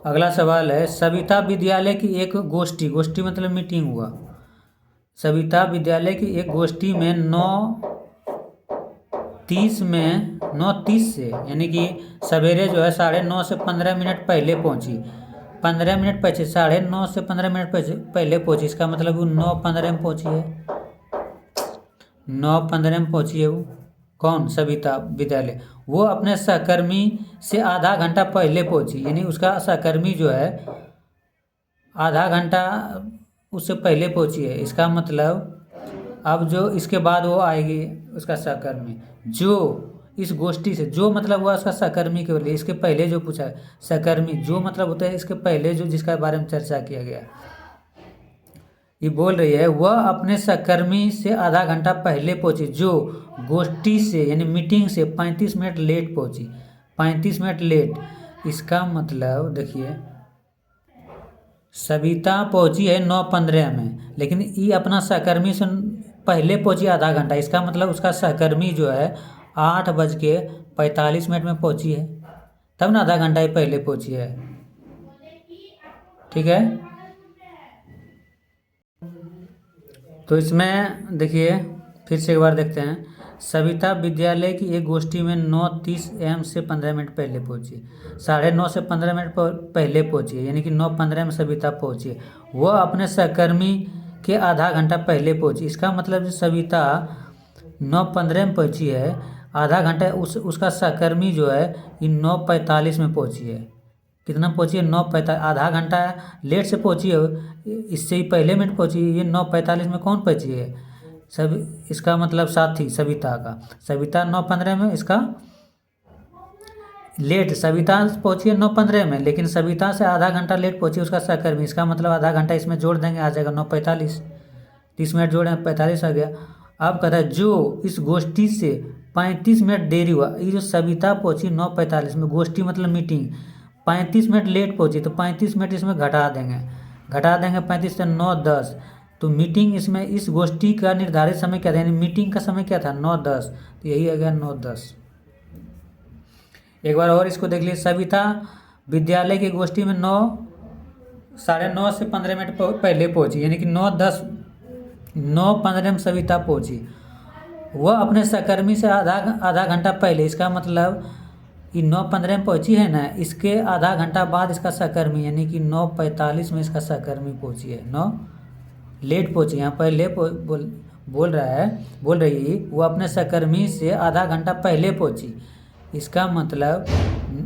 S1: अगला सवाल है, सविता विद्यालय की एक गोष्ठी मतलब मीटिंग हुआ, सविता विद्यालय की एक गोष्ठी में 9:30 से, यानी कि सवेरे जो है 9:30 से 15 मिनट पहले पहुंची, 15 मिनट पहले, 9:30 से 15 मिनट पहले पहुंची, इसका मतलब वो 9:15 में पहुंची है, 9:15 में पहुंची है वो, कौन सविता विद्यालय, वो अपने सहकर्मी से आधा घंटा पहले पहुंची, यानी उसका सहकर्मी जो है आधा घंटा उससे पहले पहुंची है। इसका मतलब अब जो इसके बाद वो आएगी उसका सहकर्मी, जो इस गोष्ठी से, जो मतलब हुआ उसका सहकर्मी के लिए, इसके पहले जो पूछा है सहकर्मी, जो मतलब होता है इसके पहले जो जिसका बारे में चर्चा किया गया, ये बोल रही है वह अपने सहकर्मी से आधा घंटा पहले पहुंची, जो गोष्ठी से यानी मीटिंग से 35 मिनट लेट पहुंची, 35 मिनट लेट। इसका मतलब देखिए सविता पहुंची है 9:15 में, लेकिन ये अपना सहकर्मी से पहले पहुंची आधा घंटा, इसका मतलब उसका सहकर्मी जो है 8:45 में पहुंची है, तब ना आधा घंटा ही पहले पहुंची है, ठीक है। तो इसमें देखिए फिर से एक बार देखते हैं, सविता विद्यालय की एक गोष्ठी में 9:30 AM से 15 मिनट पहले पहुंची, 9:30 से 15 मिनट पहले पहुंची है, यानी कि 9:15 में सविता पहुंची है, वह अपने सहकर्मी के आधा घंटा पहले पहुंची, इसका मतलब जो सविता 9:15 में पहुंची है, आधा घंटा उसका सहकर्मी जो है ये 9:45 में पहुंची है, कितना पहुंची है 9:45, आधा घंटा लेट से पहुंची है, इससे ही पहले मिनट पहुंची है, ये 9:45 में कौन पहुंची है सब, इसका मतलब साथी सविता का, सविता 9:15 में, इसका लेट, सविता पहुंची है 9:15 में, लेकिन सविता से आधा घंटा लेट पहुंची उसका सहकर्मी, इसका मतलब आधा घंटा इसमें जोड़ देंगे आ जाएगा 9:45, 30 मिनट जोड़े 45 आ गया। अब कहता है जो इस गोष्ठी से 35 मिनट देरी हुआ, ये जो सविता पहुंची 9:45 में, गोष्ठी मतलब मीटिंग, 35 मिनट लेट पहुंची तो 35 मिनट इसमें घटा देंगे, 35 से 9:10, तो मीटिंग इसमें इस गोष्ठी का निर्धारित समय क्या था, यानी मीटिंग का समय क्या था 9:10, तो यही आ गया 9:10। एक बार और इसको देख लीजिए, सविता विद्यालय की गोष्ठी में 9:30 से 15 मिनट पहले पहुंची, यानी कि 9:15 में सविता पहुंची, वह अपने सहकर्मी से आधा घंटा पहले, इसका मतलब ये 9:15 में पहुंची है ना, इसके आधा घंटा बाद इसका सहकर्मी, यानी कि 9:45 में इसका सहकर्मी पहुंची है, 9 लेट पहुंची, यहाँ पहले बोल रही है वो अपने सहकर्मी से आधा घंटा पहले पहुंची, इसका मतलब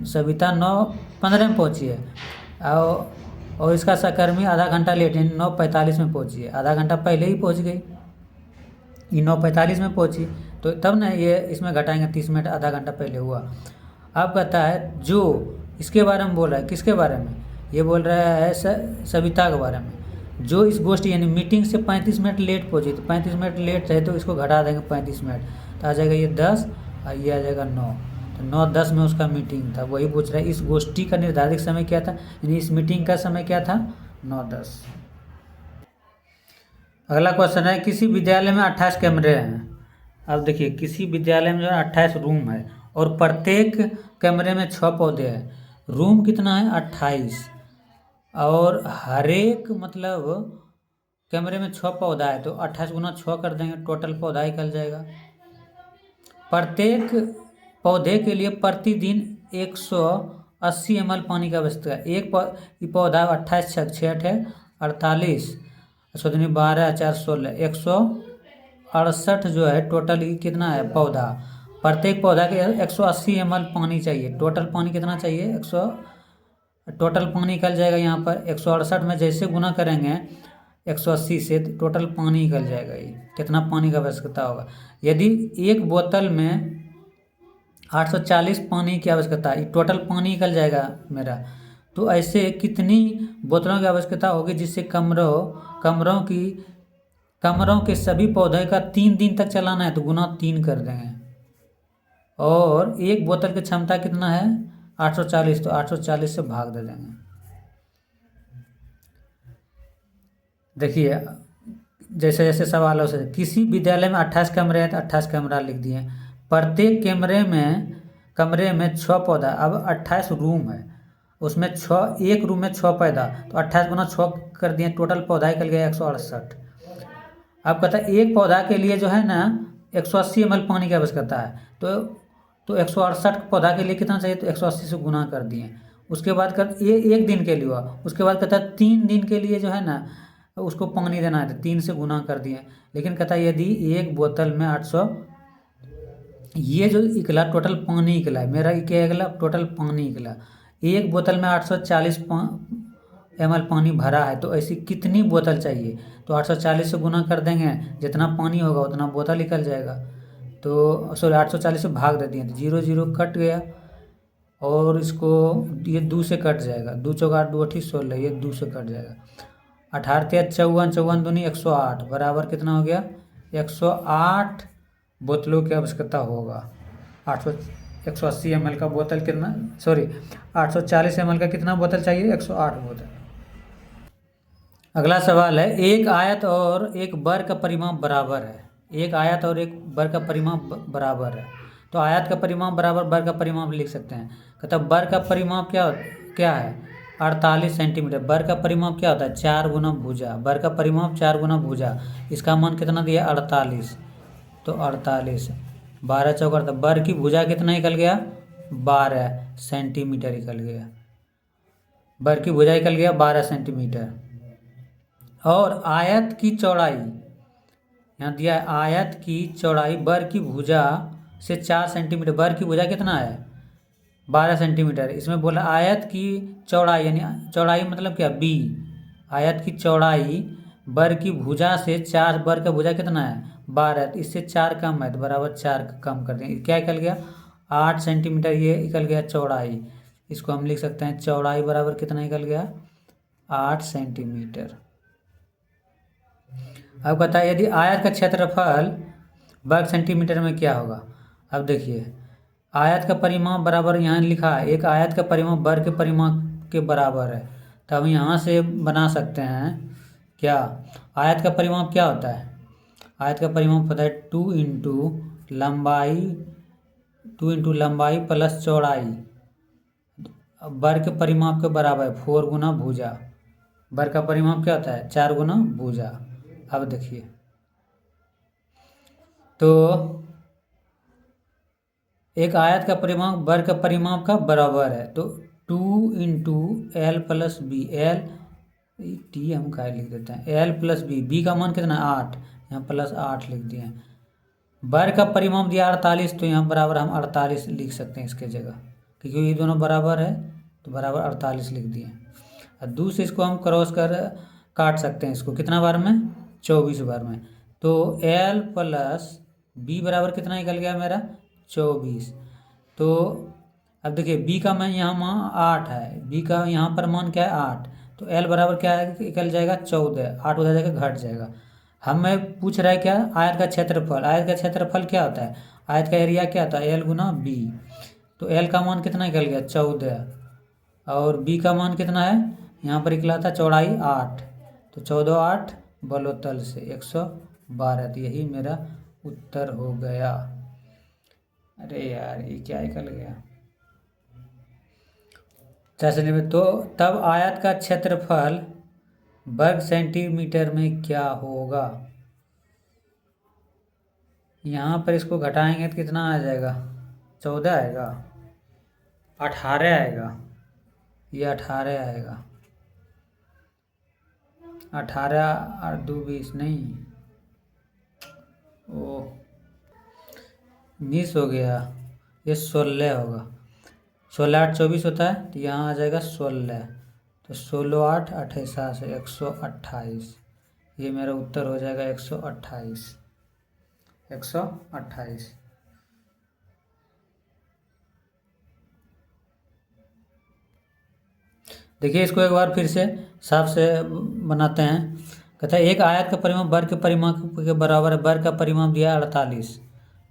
S1: सविता 9:15 में पहुंची है और इसका सहकर्मी आधा घंटा लेट, यानी 9:45 में पहुंची है, आधा घंटा पहले ही पहुंच गई, ये 9:45 में पहुंची, तो तब ना ये इसमें घटाएंगे 30 मिनट, आधा घंटा पहले हुआ। अब कहता है जो इसके बारे में बोल रहा है, किसके बारे में, ये बोल रहा है सविता के बारे में, जो इस गोष्ठी यानी मीटिंग से 35 मिनट लेट पहुंची, तो 35 मिनट लेट है तो इसको घटा देंगे 35 मिनट, तो आ जाएगा ये 10 और ये आ जाएगा 9, तो 9:10 में उसका मीटिंग था, वही पूछ रहा है इस गोष्ठी का निर्धारित समय क्या था, यानी इस मीटिंग का समय क्या था 9:10। अगला क्वेश्चन है, किसी विद्यालय में 28 कमरे हैं। अब देखिए, किसी विद्यालय में जो है 28 रूम है और प्रत्येक कमरे में 6 पौधे हैं, रूम कितना है 28, और हर एक मतलब कमरे में 6 पौधा है, तो 28 गुना 6 कर देंगे, टोटल पौधा निकल जाएगा। प्रत्येक पौधे के लिए प्रतिदिन 180 ml पानी की आवश्यकता है, एक पौधा 28 6 है 48, 12 4 16, 168 जो है टोटल कितना है पौधा, प्रत्येक पौधा के 180 ml पानी चाहिए, टोटल पानी कितना चाहिए, टोटल पानी निकल जाएगा यहाँ पर 168 में जैसे गुना करेंगे 180 से, टोटल पानी निकल जाएगा, ये कितना पानी का आवश्यकता होगा। यदि एक बोतल में 840 पानी की आवश्यकता है, टोटल पानी निकल जाएगा मेरा, तो ऐसे कितनी बोतलों की आवश्यकता होगी जिससे कमरों के सभी पौधे का 3 दिन तक चलाना है, तो गुना 3 कर देंगे, और एक बोतल की क्षमता कितना है 840, तो 840 से भाग दे देंगे। देखिए जैसे जैसे सवाल हो सकते, किसी विद्यालय में 28 कमरे हैं तो 28 कमरा लिख दिए, प्रत्येक कमरे में 6 पौधा, अब 28 रूम है उसमें 6, एक रूम में 6 पौधा, तो 28 गुना 6 कर दिए, टोटल पौधा निकल गया 168। अब कहता है एक पौधा के लिए जो है ना 180 ml पानी की आवश्यकता है, तो 168 पौधा के लिए कितना चाहिए, तो 180 से गुना कर दिए, उसके बाद ये एक दिन के लिए हुआ, उसके बाद कहता है 3 दिन के लिए जो है ना उसको पानी देना है, तो 3 से गुना कर दिए, लेकिन कहता है यदि एक बोतल में 800, ये जो निकला टोटल पानी निकला है मेरा, क्या निकला टोटल पानी निकला, एक बोतल में 840 ml पानी भरा है, तो ऐसी कितनी बोतल चाहिए, तो 840 से गुना कर देंगे, जितना पानी होगा उतना बोतल निकल जाएगा, तो सॉरी 840 से भाग दे दिए, तो 0 0 कट गया, और इसको ये 2 से कट जाएगा, 2 चौका 8 2 16, ये 2 से कट जाएगा, 18 54 54 दूनी 108 बराबर कितना हो गया 108 बोतलों की आवश्यकता होगा। 180 ml का बोतल कितना, सॉरी 840 ml का कितना बोतल चाहिए, 108 बोतल। अगला सवाल है, एक आयत और एक वर्ग का परिमाप बराबर है, एक आयत और एक वर्ग का परिमाप बराबर है, तो आयत का परिमाप बराबर वर्ग का परिमाप लिख सकते हैं। कहता वर्ग का परिमाप क्या है 48 सेंटीमीटर, वर्ग का परिमाप क्या होता है 4 गुना भुजा, वर्ग का परिमाप 4 गुना भुजा, इसका मान कितना दिया 48, तो 48 12 चौका, वर्ग की भुजा कितना निकल गया 12 सेंटीमीटर निकल गया, वर्ग की भुजा निकल गया 12 सेंटीमीटर। और आयत की चौड़ाई यहाँ दिया है, आयत की चौड़ाई वर्ग की भुजा से 4 सेंटीमीटर, वर्ग की भुजा कितना है 12 सेंटीमीटर, इसमें बोला आयत की चौड़ाई, यानी चौड़ाई मतलब क्या b, आयत की चौड़ाई वर्ग की भुजा से 4, वर्ग का भुजा कितना है 12, तो इससे 4 कम है, तो बराबर 4 कम कर देंगे, क्या निकल गया 8 सेंटीमीटर, ये निकल गया चौड़ाई, इसको हम लिख सकते हैं चौड़ाई बराबर कितना निकल गया 8 सेंटीमीटर। अब कहता है यदि आयत का क्षेत्रफल वर्ग सेंटीमीटर में क्या होगा। अब देखिए, आयत का परिमाप बराबर यहाँ लिखा है, एक आयत का परिमाप वर्ग के परिमाप के बराबर है, तो हम यहाँ से बना सकते हैं क्या, आयत का परिमाप क्या होता है, आयत का परिमाप होता है 2 इंटू लंबाई प्लस चौड़ाई, वर्ग के परिमाप के बराबर है 4 गुना भुजा। वर्ग का परिमाप क्या होता है 4 गुना भुजा। अब देखिए, तो एक आयत का परिमाप वर्ग का परिमाप का बराबर है, तो 2 into L plus B, L T हम क्या लिख देते हैं, L प्लस बी, बी का मान कितना 8, यहाँ प्लस 8 लिख दिए। वर्ग का परिमाप दिया 48, तो यहाँ बराबर हम 48 लिख सकते हैं इसके जगह, क्योंकि ये दोनों बराबर है, तो बराबर 48 लिख दिए। और दूसरे इसको हम क्रॉस कर काट सकते हैं, इसको कितना बार में 24 बार में, तो L प्लस बी बराबर कितना निकल गया मेरा 24। तो अब देखिए, बी का मान यहाँ मान 8 है, बी का यहाँ पर मान क्या है 8, तो L बराबर क्या है निकल जाएगा 14, 8 उधर जाएगा घट जाएगा। हमें पूछ रहा है क्या, आयत का क्षेत्रफल, आयत का क्षेत्रफल क्या होता है, आयत का एरिया क्या होता है L गुना बी, तो L का मान कितना निकल गया 14, और बी का मान कितना है, यहाँ पर निकला था चौड़ाई 8, तो 14 8 बलो तल से 112, तो यही मेरा उत्तर हो गया। अरे यार ये क्या निकल गया 4 सेंटीमीटर। तो तब आयत का क्षेत्रफल वर्ग सेंटीमीटर में क्या होगा, यहाँ पर इसको घटाएंगे तो कितना आ जाएगा 14 आएगा, 18 आएगा, ये 18 आएगा, 18 और 2 20 नहीं, ओ मिस हो गया, ये 16 होगा, 16 8 24 होता है, तो यहाँ आ जाएगा 16, तो 16 8 28 128, ये मेरा उत्तर हो जाएगा 128, 128। देखिए, इसको एक बार फिर से साफ से बनाते हैं। कहता है एक आयत का परिमाप वर्ग के परिमाप के बराबर है, वर्ग का परिमाप दिया 48,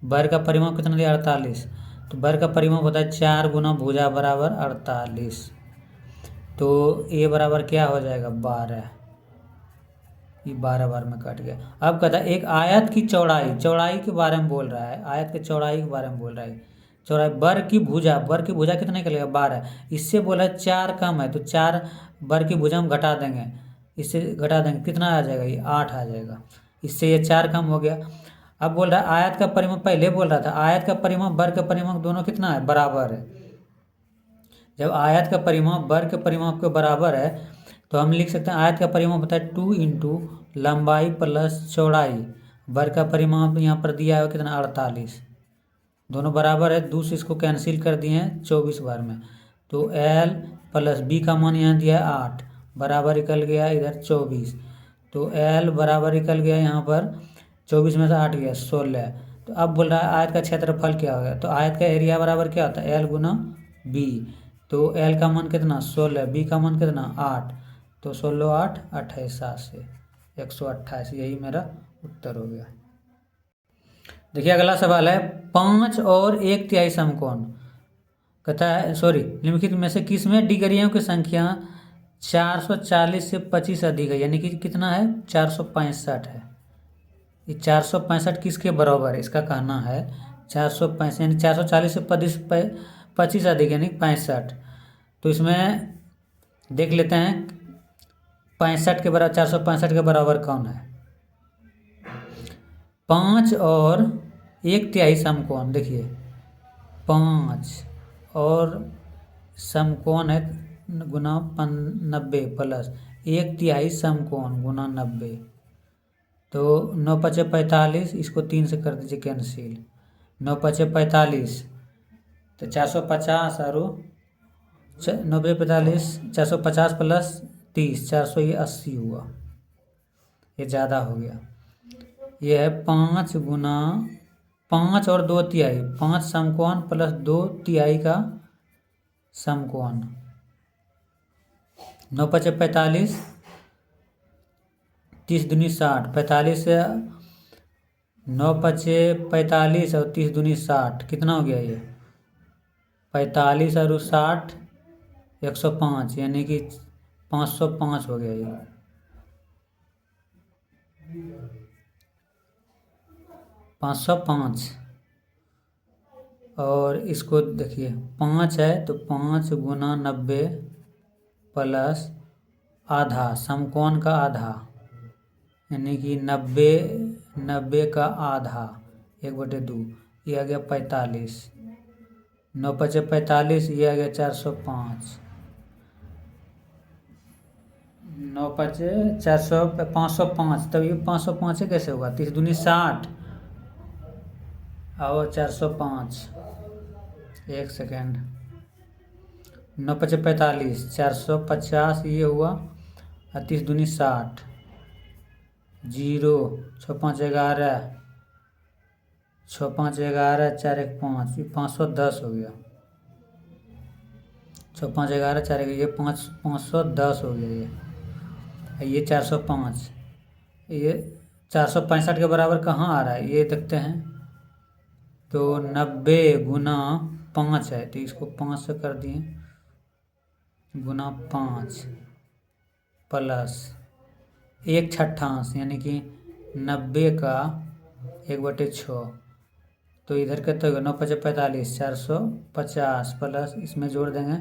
S1: वर्ग का परिमाप कितना दिया 48, तो वर्ग का परिमाप होता है 4 गुना भुजा बराबर 48, तो ये बराबर क्या हो जाएगा 12, ये 12 बार में कट गया। अब कहता है एक आयत की चौड़ाई, चौड़ाई के बारे में बोल रहा है, आयत की चौड़ाई के बारे में बोल रहा है, चौड़ाई वर्ग की भुजा, वर्ग की भुजा कितना निकलेगा 12, इससे बोला 4 कम है, तो 4 वर्ग की भुजा हम घटा देंगे, इससे घटा देंगे कितना आ जाएगा ये 8 आ जाएगा, इससे ये 4 कम हो गया। अब बोल रहा है आयत का परिमाप, पहले बोल रहा था आयत का परिमाप वर्ग का परिमाप दोनों कितना है बराबर है, जब आयत का परिमाप वर्ग के परिमाप के बराबर है, तो हम लिख सकते हैं आयत का परिमाप होता है 2 इंटू लंबाई प्लस चौड़ाई, वर्ग का परिमाप यहाँ पर दिया है कितना 48, दोनों बराबर है, दूसरे इसको कैंसिल कर दिए हैं 24 बार में, तो L प्लस बी का मान यहाँ दिया है 8, बराबर निकल गया इधर 24, तो L बराबर निकल गया यहाँ पर 24 में से 8 गया 16। तो अब बोल रहा है आयत का क्षेत्रफल क्या होगा, तो आयत का एरिया बराबर क्या होता है L गुना बी, तो L का मान कितना 16, बी का मान कितना 8, तो 16 8 28 से 128, यही मेरा उत्तर हो गया। देखिए अगला सवाल है 5 और 1/3 समकोण, कहता है सॉरी, निम्नलिखित में से किस में डिग्रियों की संख्या 440 से 25 अधिक है, यानी कि कितना है 465 है, ये 465 किसके बराबर है, इसका कहना है 465 यानी 440 से 25 अधिक यानी 65, तो इसमें देख लेते हैं 65 के बराबर 465 के बराबर कौन है, 5 और 1/3 समकोण, देखिए 5 और समकोण है गुना 90 प्लस 1/3 समकोण गुना 90, तो 9 5 45, इसको 3 से कर दीजिए कैंसिल, 9 5 45, तो 450 और 90 45 450 प्लस 30 480 हुआ, ये ज़्यादा हो गया, ये है 5 गुना 5 और 2/3, 5 समकोण प्लस 2/3 का समकोण, 9 5 45, 30 दूनी 60, 45 से 9×5 = 45 और 30×2 = 60, कितना हो गया ये? 45 और 60 105, यानी कि 505 हो गया ये। 505। और इसको देखिए 5 है तो 5 × 90 प्लस आधा, समकोण का आधा, यानी कि 90 का आधा 1/2, ये आ गया 45। 9×5 = 45, ये आ गया 405। 9×5 = 505, तब ये 505 से कैसे होगा? 30×2 = 60 और 405, एक सेकेंड। 9×5 = 45, 450 ये हुआ, और 30×2 = 60, 0, 6×5 = 11, 6×5 = 11, 4 × 1 = 5, ये 510 हो गया। 6×5 = 11, 4 × 1 = 510 हो गया ये 405। ये 465 के बराबर कहाँ आ रहा है ये देखते हैं। तो 90×5 है, तो इसको 5 से कर दिए, ×5 प्लस 1/6, यानी कि 90 का 1/6। तो इधर कितना होगा? 9×5 = 45, 450 प्लस इसमें जोड़ देंगे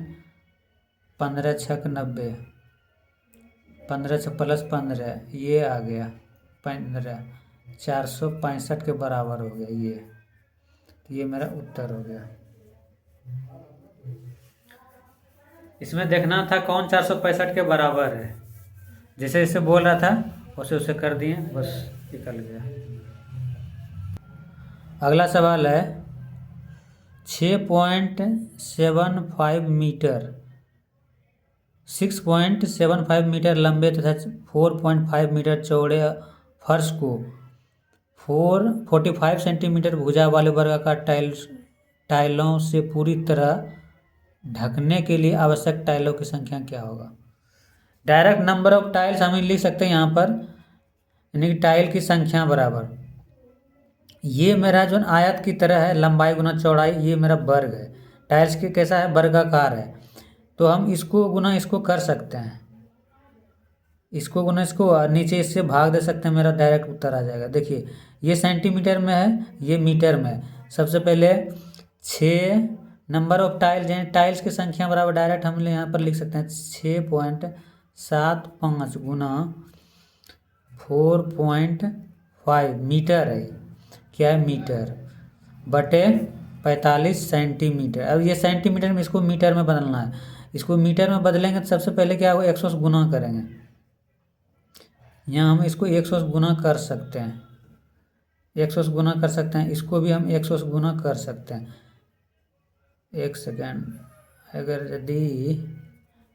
S1: 15×6 = 90, 15 प्लस 15, ये आ गया 15, 465 के बराबर हो गया ये। तो ये मेरा उत्तर हो गया। इसमें देखना था कौन 465 के बराबर है, जैसे जैसे बोल रहा था वैसे उसे कर दिए, बस निकल गया। अगला सवाल है 6.75 मीटर, 6.75 मीटर लंबे तथा 4.5 मीटर चौड़े फर्श को 45 सेंटीमीटर भुजा वाले वर्गाकार टाइलों से पूरी तरह ढकने के लिए आवश्यक टाइलों की संख्या क्या होगा? डायरेक्ट नंबर ऑफ टाइल्स हम लिख सकते हैं यहाँ पर, यानी कि टाइल की संख्या बराबर, ये मेरा जो आयत की तरह है, लंबाई गुना चौड़ाई, ये मेरा वर्ग है। टाइल्स की कैसा है? वर्गाकार है, तो हम इसको गुना इसको कर सकते हैं, इसको गुना इसको, और नीचे इससे भाग दे सकते हैं, मेरा डायरेक्ट उत्तर आ जाएगा। देखिए ये सेंटीमीटर में है, ये मीटर में है। सबसे पहले 6 नंबर ऑफ टाइल्स, यानी टाइल्स की संख्या बराबर डायरेक्ट हम यहाँ पर लिख सकते हैं 6.75 गुना 4.5 मीटर है, क्या है? मीटर बटे 45 सेंटीमीटर। अब ये सेंटीमीटर में इसको मीटर में बदलना है, इसको मीटर में बदलेंगे तो सबसे पहले क्या होगा? 100 से गुना करेंगे, यहाँ हम इसको 100 से गुना कर सकते हैं, 100 से गुना कर सकते हैं, इसको भी हम 100 से गुना कर सकते हैं। एक सेकेंड, अगर यदि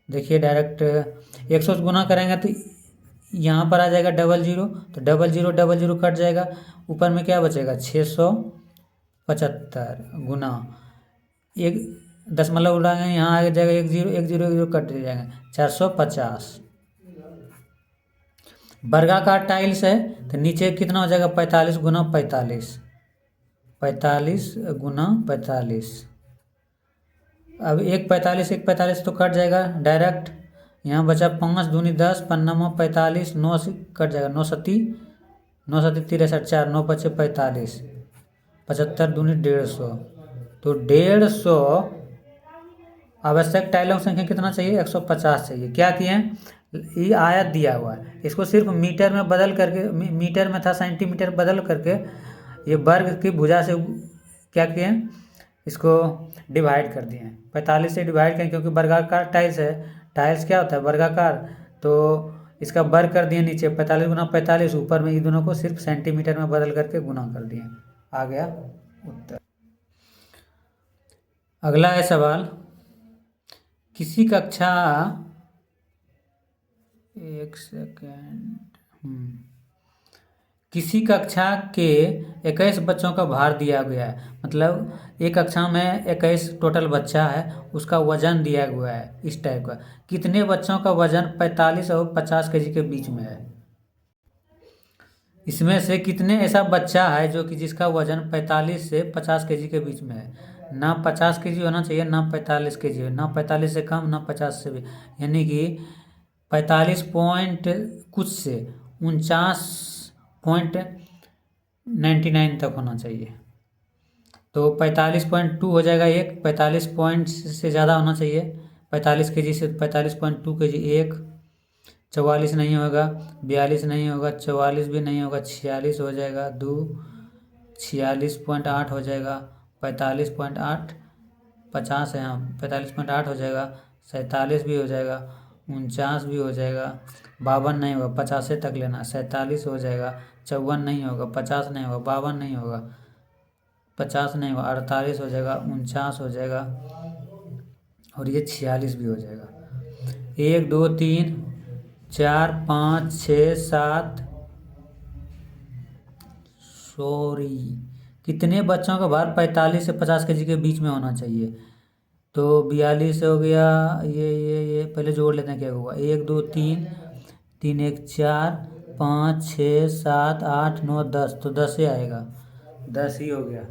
S1: देखिए डायरेक्ट 100 से गुना करेंगे तो यहाँ पर आ जाएगा 00, तो 00 कट जाएगा, ऊपर में क्या बचेगा? 675 गुना एक 10 उड़ाएंगे, यहाँ आ जाएगा 10 कट जाएगा 450। वर्गाकार टाइल्स है तो नीचे कितना हो जाएगा? 45 गुना 45, 45 गुना 45। अब एक 45 तो कट जाएगा डायरेक्ट, यहाँ बचा 5 दूनी 10, 5 45, 9 से कट जाएगा, 9 सती 63, 4, 9 × 5 = 45, 75 दूनी 150, तो 150 आवश्यक टाइलों की संख्या कितना चाहिए? 150 चाहिए। क्या किए हैं? ये आयत दिया हुआ है, इसको सिर्फ मीटर में बदल करके, मीटर में था सेंटीमीटर बदल करके ये वर्ग की भुजा से क्या किए हैं? इसको डिवाइड कर दिए हैं, 45 से डिवाइड करें, क्योंकि वर्गाकार टाइल्स है, टाइल्स क्या होता है? वर्गाकार, तो इसका वर्ग कर दिए नीचे 45 गुना 45, ऊपर में ये दोनों को सिर्फ सेंटीमीटर में बदल करके गुना कर दिए, आ गया उत्तर। अगला है सवाल, किसी कक्षा, एक सेकेंड, किसी कक्षा के 21 बच्चों का भार दिया गया है, मतलब एक कक्षा में 21 टोटल बच्चा है, उसका वजन दिया हुआ है इस टाइप का, कितने बच्चों का वजन 45 और 50 kg के बीच में है? इसमें से कितने ऐसा बच्चा है जो कि जिसका वजन 45 से 50 केजी के बीच में है। ना 50 केजी होना चाहिए, ना 45 केजी हो, ना 45 से कम, ना 50 से भी, यानी कि 45 पॉइंट कुछ से 49.99 तक होना चाहिए। तो 45.2 हो जाएगा एक, 45 पॉइंट से ज़्यादा होना चाहिए, 45 केजी से 45.2 केजी एक, 44 नहीं होगा, 42 नहीं होगा, 44 भी नहीं होगा, 46 हो जाएगा दो, 46.8 हो जाएगा, 45.8, 50 है, हाँ 45.8 हो जाएगा, 47 भी हो जाएगा, 49 भी हो जाएगा, 52 नहीं होगा, 50 तक लेना, 47 हो जाएगा, 54 नहीं होगा, 50 नहीं होगा, 52 नहीं होगा, 50 नहीं होगा, 48 हो जाएगा, 49 हो जाएगा, और ये 46 भी हो जाएगा। 1 2 3 4 5 6 7, सॉरी, कितने बच्चों का भार 45 से 50 केजी के बीच में होना चाहिए। तो 42 हो गया, ये पहले जोड़ लेते हैं क्या हुआ, 1 2 3, 3 1 4 5 6 7 8 9 10, तो 10 ही आएगा, 10 ही हो गया।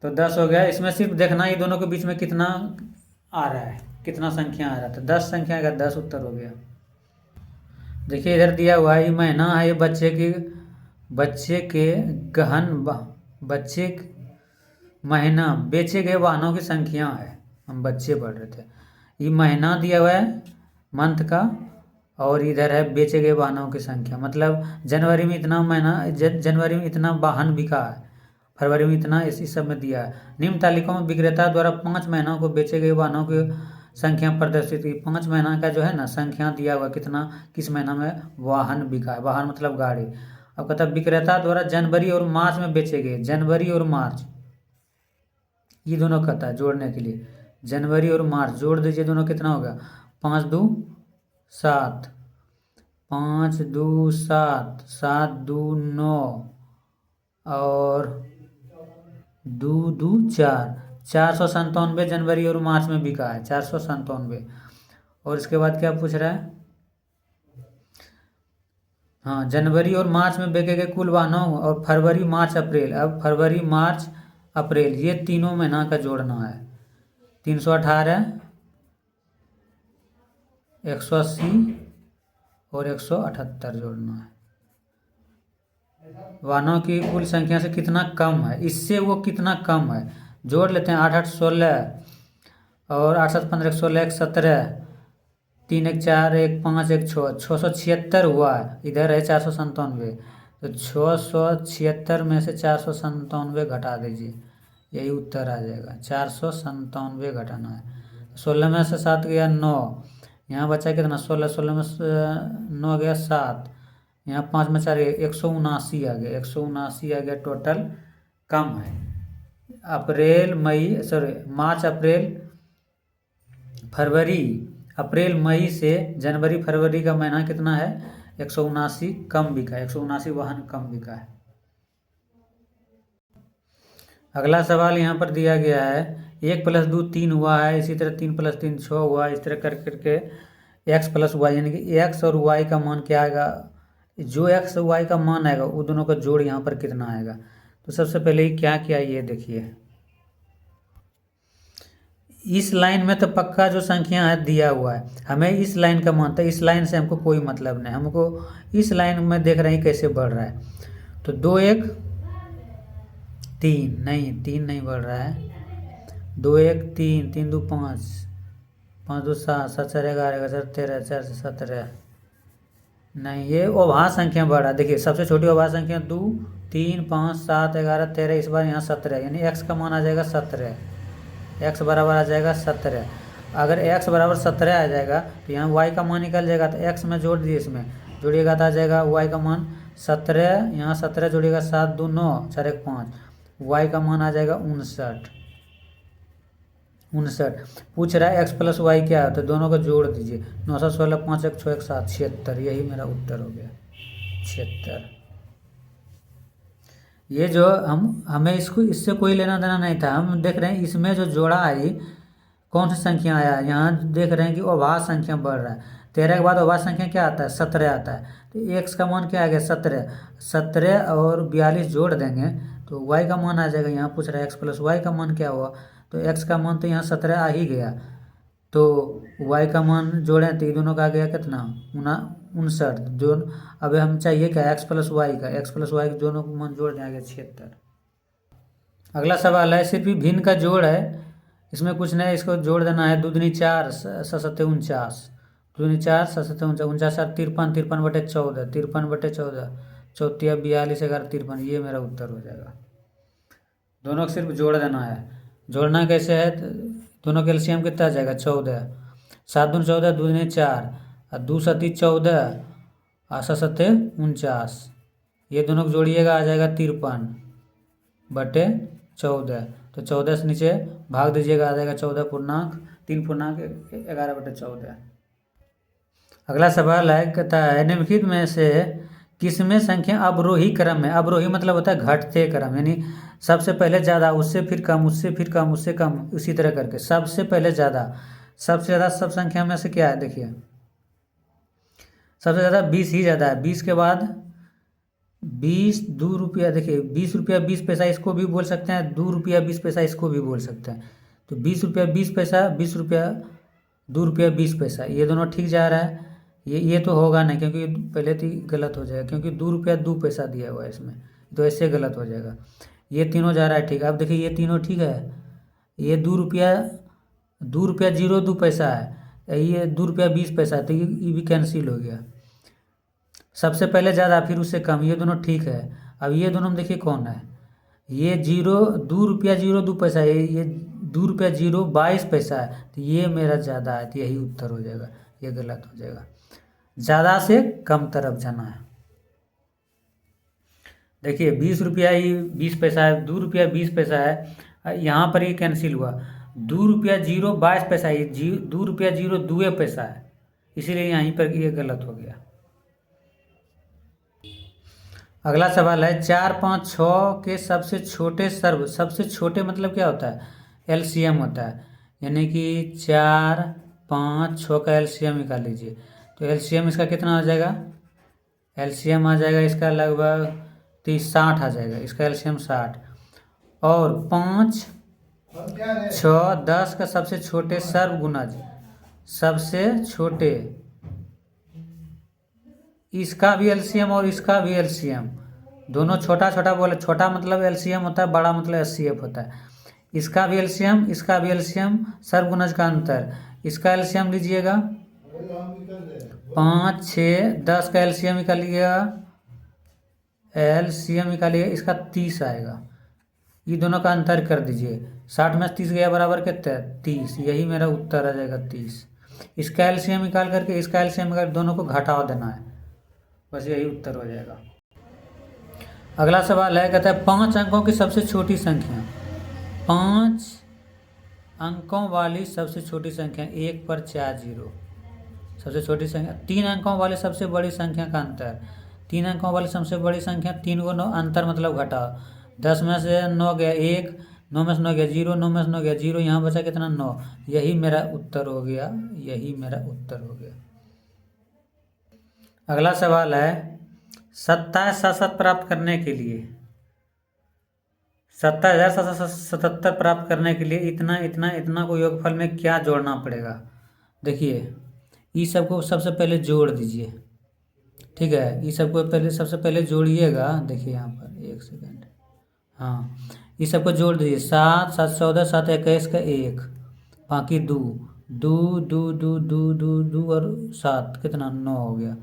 S1: तो 10 हो गया। इसमें सिर्फ देखना ये दोनों के बीच में कितना आ रहा है, कितना संख्या आ रहा था, 10 संख्या का 10 उत्तर हो गया। देखिए इधर दिया हुआ है, ये महीना है, ये बच्चे के बच्चे महीना बेचे गए वाहनों की संख्या है, हम बच्चे पढ़ रहे थे। ये महीना दिया हुआ है मंथ का, और इधर है बेचे गए वाहनों की संख्या, मतलब जनवरी में इतना जनवरी में इतना वाहन बिका है, फरवरी में इतना, इसी सब में दिया है। निम्न तालिकाओं में विक्रेता द्वारा 5 महीनों को बेचे गए वाहनों की संख्या प्रदर्शित की। 5 महीना का जो है ना संख्या दिया हुआ, कितना किस महीना में वाहन बिका है, वाहन मतलब गाड़ी। अब कहता है विक्रेता द्वारा जनवरी और मार्च में बेचे गए, जनवरी और मार्च ये दोनों कहता है जोड़ने के लिए, जनवरी और मार्च जोड़ दीजिए दोनों, कितना हो गया, 5 2 7, 5 2 7, 7 2 9, और 2 2 4, 497 जनवरी और मार्च में बिका है, 497। और इसके बाद क्या पूछ रहा है, हाँ जनवरी और मार्च में बेचे गए कुल वाहनों, और फरवरी मार्च अप्रैल, अब फरवरी मार्च अप्रैल ये तीनों महीना का जोड़ना है, 318, 180 और 178 जोड़ना है। वाहनों की कुल संख्या से कितना कम है, इससे वो कितना कम है, जोड़ लेते हैं। 8 8 16, और 8 7 15 16 1 17, 3 1 4 1 5 1 6, 676 हुआ है, इधर है 497, तो 676 में से 497 घटा दीजिए, यही उत्तर आ जाएगा, 497 घटाना है। 16 में से 7 गया 9, यहाँ बचा कितना, 16 16 में से 9 गया 7, यहाँ 5 में 4 179 आ गया, 179 आ गया टोटल, कम है। मार्च अप्रैल फरवरी, अप्रैल मई से जनवरी फरवरी का महीना कितना है, 179 कम बिका है, 179 वाहन कम बिका है। अगला सवाल यहाँ पर दिया गया है, 1 + 2 3 हुआ है, इसी तरह 3 + 3 6 हुआ है, इस तरह कर करके x + y, यानी कि x और y का मान क्या आएगा, जो x और y का मान आएगा वो दोनों का जोड़ यहाँ पर कितना आएगा। तो सबसे पहले ही क्या किया ये देखिए, इस लाइन में तो पक्का जो संख्या है दिया हुआ है, हमें इस लाइन का मान था, इस लाइन से हमको कोई मतलब नहीं, हमको इस लाइन में देख रहे हैं कैसे बढ़ रहा है। तो 2 1 3 नहीं, 3 नहीं बढ़ रहा है, 2 1 3, 3 2 5, 5 2 7, 7 4 11, 11 13, 4 से 17, नहीं ये अभाज्य संख्या बढ़ रहा है। देखिए सबसे छोटी अभाज्य संख्या 2 3 5 7 11 13, इस बार यहाँ 17, यानी x का मान आ जाएगा 17, x बराबर आ जाएगा 17। अगर x बराबर 17 आ जाएगा तो यहाँ y का मान निकल जाएगा, तो x में जोड़ दीजिए, इसमें जोड़िएगा तो आ जाएगा y का मान 17, यहाँ 17 जोड़िएगा 7 2 9 4 1 5, y का मान आ जाएगा 59। पूछ रहा है x + y क्या है, तो दोनों को जोड़ दीजिए, 9 7 16 5 1 6 1 7, 76, यही मेरा उत्तर हो गया, 76। ये जो हमें इससे कोई लेना देना नहीं था, हम देख रहे हैं इसमें जो जोड़ा है कौन सी संख्या आया है, यहाँ देख रहे हैं कि अभाज्य संख्या बढ़ रहा है, 13 के बाद अभाज्य संख्या क्या आता है? 17 आता है। तो x का मान क्या आ गया? 17। 17 और 42 जोड़ देंगे तो y का मान आ जाएगा। यहाँ पूछ रहा है x प्लस वाई का मान क्या हुआ, तो x का मान तो यहाँ 17 आ ही गया, तो y का मान जोड़ें तो ये दोनों का आ गया कितना? 59। जो अब हम चाहिए क्या? x प्लस वाई का, x प्लस वाई दोनों को मान जोड़ दें, आ गया 76। अगला सवाल है, सिर्फ ही भिन्न का जोड़ है, इसमें कुछ नहीं, इसको जोड़ देना है। 2 दूनी 4 सतते 49, 2 दूनी 4 सतते 49, 49 4 53, 53 बटे 14, 53 बटे 14, 14 42 11 53, ये मेरा उत्तर हो जाएगा। दोनों को सिर्फ जोड़ देना है। जोड़ना कैसे है? दोनों के एलसीएम कितना आ जाएगा? 14। 7 दूनी 14, 2 दूनी 4 और 2 सती 14 और सतते 49, ये दोनों को जोड़िएगा, आ जाएगा 53 बटे 14। तो 14 से नीचे भाग दीजिएगा, आ जाएगा 14 पूर्णांक 3 पूर्णांक 11 बटे 14। अगला सवाल है, कहता है निम्नलिखित में से किसमें संख्या अवरोही क्रम में, अवरोही मतलब होता है घटते क्रम, यानी सबसे पहले ज़्यादा, उससे फिर कम, उससे फिर कम, उससे कम, उसी तरह करके सबसे पहले ज़्यादा, सबसे ज़्यादा सब संख्या में से क्या है? देखिए सबसे ज़्यादा 20 ही ज़्यादा है। 20 के बाद 20, 2 रुपया, देखिए 20 रुपया 20 पैसा इसको भी बोल सकते हैं, 2 रुपया 20 पैसा इसको भी बोल सकते हैं। तो 20 रुपया 20 पैसा, 20 रुपया 2 रुपया 20 पैसा, ये दोनों ठीक जा रहा है। ये तो होगा नहीं, क्योंकि पहले तो गलत हो जाएगा, क्योंकि 2 रुपया 2 पैसा दिया हुआ है इसमें, तो ऐसे गलत हो जाएगा। ये तीनों जा रहा है ठीक। अब देखिए ये तीनों ठीक है। ये 2 रुपया 02 पैसा है, ये 2 रुपया 20 पैसा है, तो ये भी कैंसिल हो गया। सबसे पहले ज़्यादा फिर उससे कम, ये दोनों ठीक है। अब ये दोनों में देखिए कौन है? ये 2 रुपया 02 पैसा है, ये 2 रुपया 22 पैसा है, तो ये मेरा ज़्यादा है, तो यही उत्तर हो जाएगा। ये गलत हो जाएगा, ज़्यादा से कम तरफ जाना है। देखिए 20 रुपया ही 20 पैसा है, 2 रुपया 20 पैसा है, यहाँ पर ये कैंसिल हुआ। 2 रुपया 22 पैसा है, 2 रुपया 02 पैसा है, इसीलिए यहीं पर ये गलत हो गया। अगला सवाल है, 4 5 6 के सबसे छोटे सर्व, सबसे छोटे मतलब क्या होता है? एलसीएम होता है, यानी कि 4 5 6 का एलसीएम निकाल लीजिए। तो एलसीएम इसका कितना आ जाएगा? एलसीएम आ जाएगा इसका लगभग 60 आ जाएगा, इसका एलसीएम 60। और 5 6 10 का सबसे छोटे सर्व गुणज, सबसे छोटे, इसका भी एलसीएम और इसका भी एलसीएम, दोनों छोटा छोटा बोले, छोटा मतलब एलसीएम होता है, बड़ा मतलब एचसीएफ होता है। इसका भी एलसीएम, इसका भी एलसीएम, सर्वगुणज का अंतर, इसका एलसीएम लीजिएगा 5 6 10 का एलसीएम निकालिएगा, एलसीएम निकालिए, इसका 30 आएगा। ये दोनों का अंतर कर दीजिए, 60 में 30 गया बराबर कितना? 30, यही मेरा उत्तर आ जाएगा 30। इसका एलसीएम निकाल करके इसका एलसीएम निकाल, दोनों को घटाव देना है, बस यही उत्तर हो जाएगा। अगला सवाल है, कहता है 5 अंकों की सबसे छोटी संख्या, 5 अंकों वाली सबसे छोटी संख्या, 1 पर 4 जीरो, सबसे छोटी संख्या। 3 अंकों वाली सबसे बड़ी संख्या का अंतर, 3 अंकों वाली सबसे बड़ी संख्या, 3 को 9, अंतर मतलब घटाओ। 10 में से 9 गया 1, 9 में से 9 गया 0, 9 में से 9 गया 0, यहाँ बचा कितना? 9, यही मेरा उत्तर हो गया, यही मेरा उत्तर हो गया। अगला सवाल है, 27,777 प्राप्त करने के लिए, 27,777 प्राप्त करने के लिए इतना इतना इतना को योगफल में क्या जोड़ना पड़ेगा? देखिए ये सबको सबसे पहले जोड़ दीजिए, ठीक है, ये सबको पहले सबसे पहले जोड़िएगा। देखिए यहाँ पर 1 सेकेंड, हाँ, ये सबको जोड़ दीजिए। 7 7 14 7 21 का 1, बाकी 2 2 2 2 2 2 2 और 7 कितना? 9 हो गया।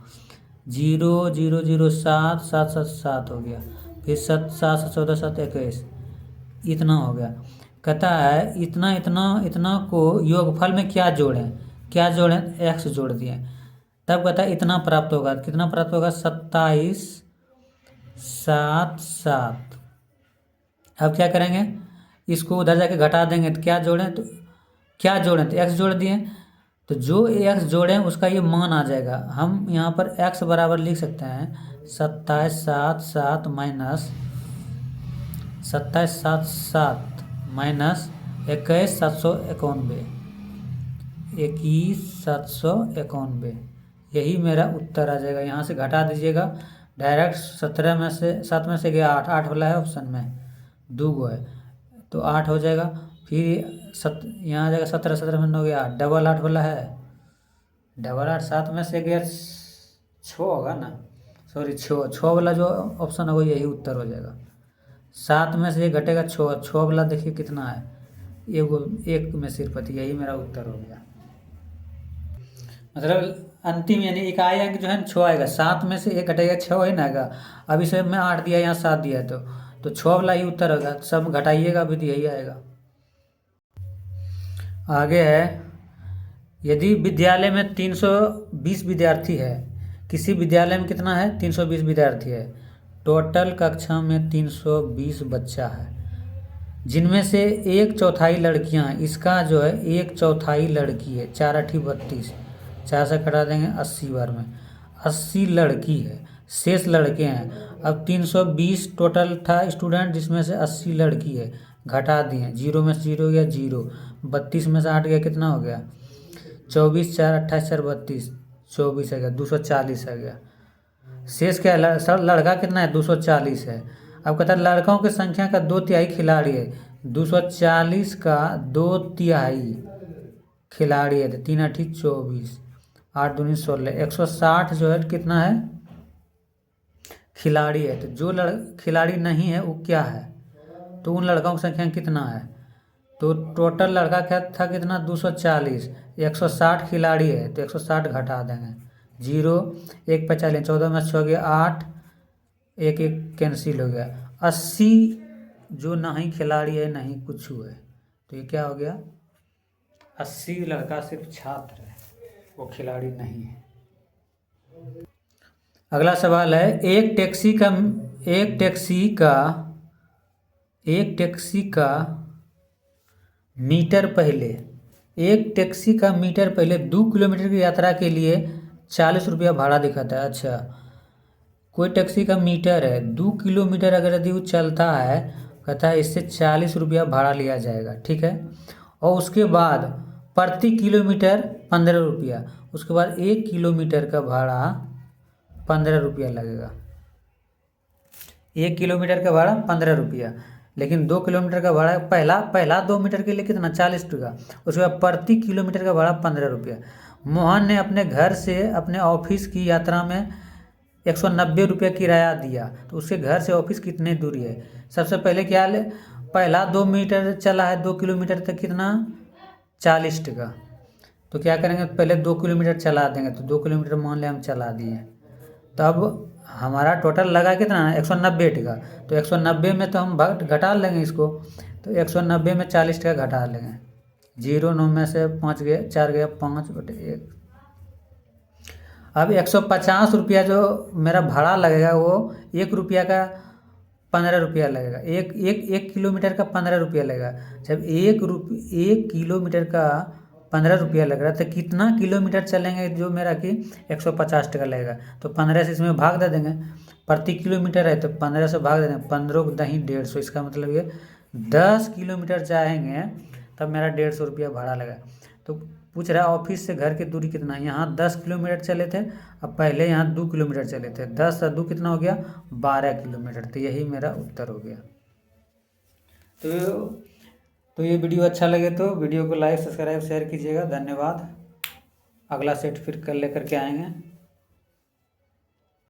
S1: 0 0 0 7 7 7 7 हो गया, फिर 7 7 14 7 21, इतना हो गया। कहता है इतना इतना इतना को योगफल में क्या जोड़ें, क्या जोड़ें? एक्स जोड़ दिए, तब कहता है इतना प्राप्त होगा, कितना प्राप्त होगा? 27 7 7। अब क्या करेंगे? इसको उधर जाके घटा देंगे, तो क्या जोड़ें? तो क्या जोड़ें? तो एक्स जोड़ दिए, तो जो एक्स जोड़ें उसका ये मान आ जाएगा। हम यहाँ पर एक्स बराबर लिख सकते हैं 27 7 7 माइनस 27 7 7 माइनस 21 791, 21 791, यही मेरा उत्तर आ जाएगा। यहाँ से घटा दीजिएगा डायरेक्ट। 17 में से 7 में से गया 8, 8 वाला है ऑप्शन में, 2 गो है तो 8 हो जाएगा। फिर यहाँ आ जाएगा 17, 17 में 9 गया 8, डबल 8 वाला है, डबल 8 7 में से गया 6 होगा ना, सॉरी 6, 6 वाला जो ऑप्शन होगा यही उत्तर हो जाएगा। 7 में से ये घटेगा 6, 6 वाला देखिए कितना है, एक में सिर्फ, यही मेरा उत्तर हो गया। मतलब अंतिम यानी इकाई अंक जो है 6 आएगा, 7 में से 1 घटेगा 6 ही ना आएगा। अब इसे मैं 8 दिया, यहाँ 7 दिया है तो 6 वाला ही उत्तर होगा। सब घटाइएगा अभी तो यही आएगा। आगे है, यदि विद्यालय में 320 विद्यार्थी है, किसी विद्यालय में कितना है 320 विद्यार्थी है, टोटल कक्षा में 320 बच्चा है, जिनमें से 1/4 लड़कियां हैं। इसका जो है 1/4 लड़की है, 4 8 32, 4 से कटा देंगे 80 बार में, 80 लड़की है, शेष लड़के हैं। अब 320 टोटल था स्टूडेंट, जिसमें से 80 लड़की है, घटा दिए, 0 में से 0 गया 0, 32 में से 8 गया कितना हो गया 24, 4 28 4 32, 24 है गया, 240 है गया। शेष क्या है, लड़का कितना है 240 है। अब कहता है लड़कों की संख्या का 2/3 खिलाड़ी है, 240 का 2/3 खिलाड़ी है, तो 3 8 24, 8 दूनी 16, 160 जो है कितना है खिलाड़ी है। तो जो खिलाड़ी नहीं है वो क्या है, तो उन लड़कों की संख्या कितना है, तो टोटल लड़का क्या था कितना 240, 160 खिलाड़ी है तो 160 घटा देंगे, 0 1 पे 40, 14 में 6 गया 8, 1 1 कैंसिल हो गया, 80 जो नहीं खिलाड़ी है नहीं कुछ है, तो ये क्या हो गया 80 लड़का सिर्फ छात्र है, वो खिलाड़ी नहीं है। अगला सवाल है, एक टैक्सी का मीटर पहले 2 किलोमीटर की यात्रा के लिए 40 रुपया भाड़ा दिखाता है। अच्छा, कोई टैक्सी का मीटर है, 2 किलोमीटर अगर यदि वो चलता है, कहता है इससे 40 रुपया भाड़ा लिया जाएगा, ठीक है। और उसके बाद प्रति किलोमीटर 15 रुपया, उसके बाद 1 किलोमीटर का भाड़ा 15 रुपया लगेगा, 1 किलोमीटर का भाड़ा 15 रुपया। लेकिन 2 किलोमीटर का भाड़ा पहला 2 मीटर के लिए कितना 40 टका, उसके बाद प्रति किलोमीटर का भाड़ा 15 रुपया। मोहन ने अपने घर से अपने ऑफिस की यात्रा में 190 रुपया किराया दिया, तो उसके घर से ऑफिस कितने दूरी है। सबसे पहले क्या ले, पहला 2 मीटर चला है, 2 किलोमीटर तक कितना 40 टका, तो क्या करेंगे पहले 2 किलोमीटर चला देंगे, तो 2 किलोमीटर मान लें हम चला दिए, तब हमारा टोटल लगा कितना 190 टका, तो 190 में तो हम घटा लेंगे इसको, तो 190 में 40 टका घटा लेंगे, 0 9 में से 5 गया 4 गया 5/1। अब 150 रुपया जो मेरा भाड़ा लगेगा वो 1 रुपया का 15 रुपया लगेगा, एक किलोमीटर का 15 रुपया लगेगा। जब 1 किलोमीटर का 15 रुपया लग रहा है, तो कितना किलोमीटर चलेंगे जो मेरा कि 150 टका लगेगा, तो 15 से इसमें भाग दे देंगे, प्रति किलोमीटर है तो 15 से भाग दे देंगे, 15 को 10 150, इसका मतलब ये 10 किलोमीटर जाएंगे तब मेरा 150 रुपया भाड़ा लगा। तो पूछ रहा है ऑफिस से घर की दूरी कितना है, यहाँ 10 किलोमीटर चले थे, अब पहले यहाँ 2 किलोमीटर चले थे, 10 और 2 कितना हो गया 12 किलोमीटर, तो यही मेरा उत्तर हो गया। तो ये वीडियो अच्छा लगे तो वीडियो को लाइक सब्सक्राइब शेयर कीजिएगा, धन्यवाद। अगला सेट फिर कल लेकर के आएंगे।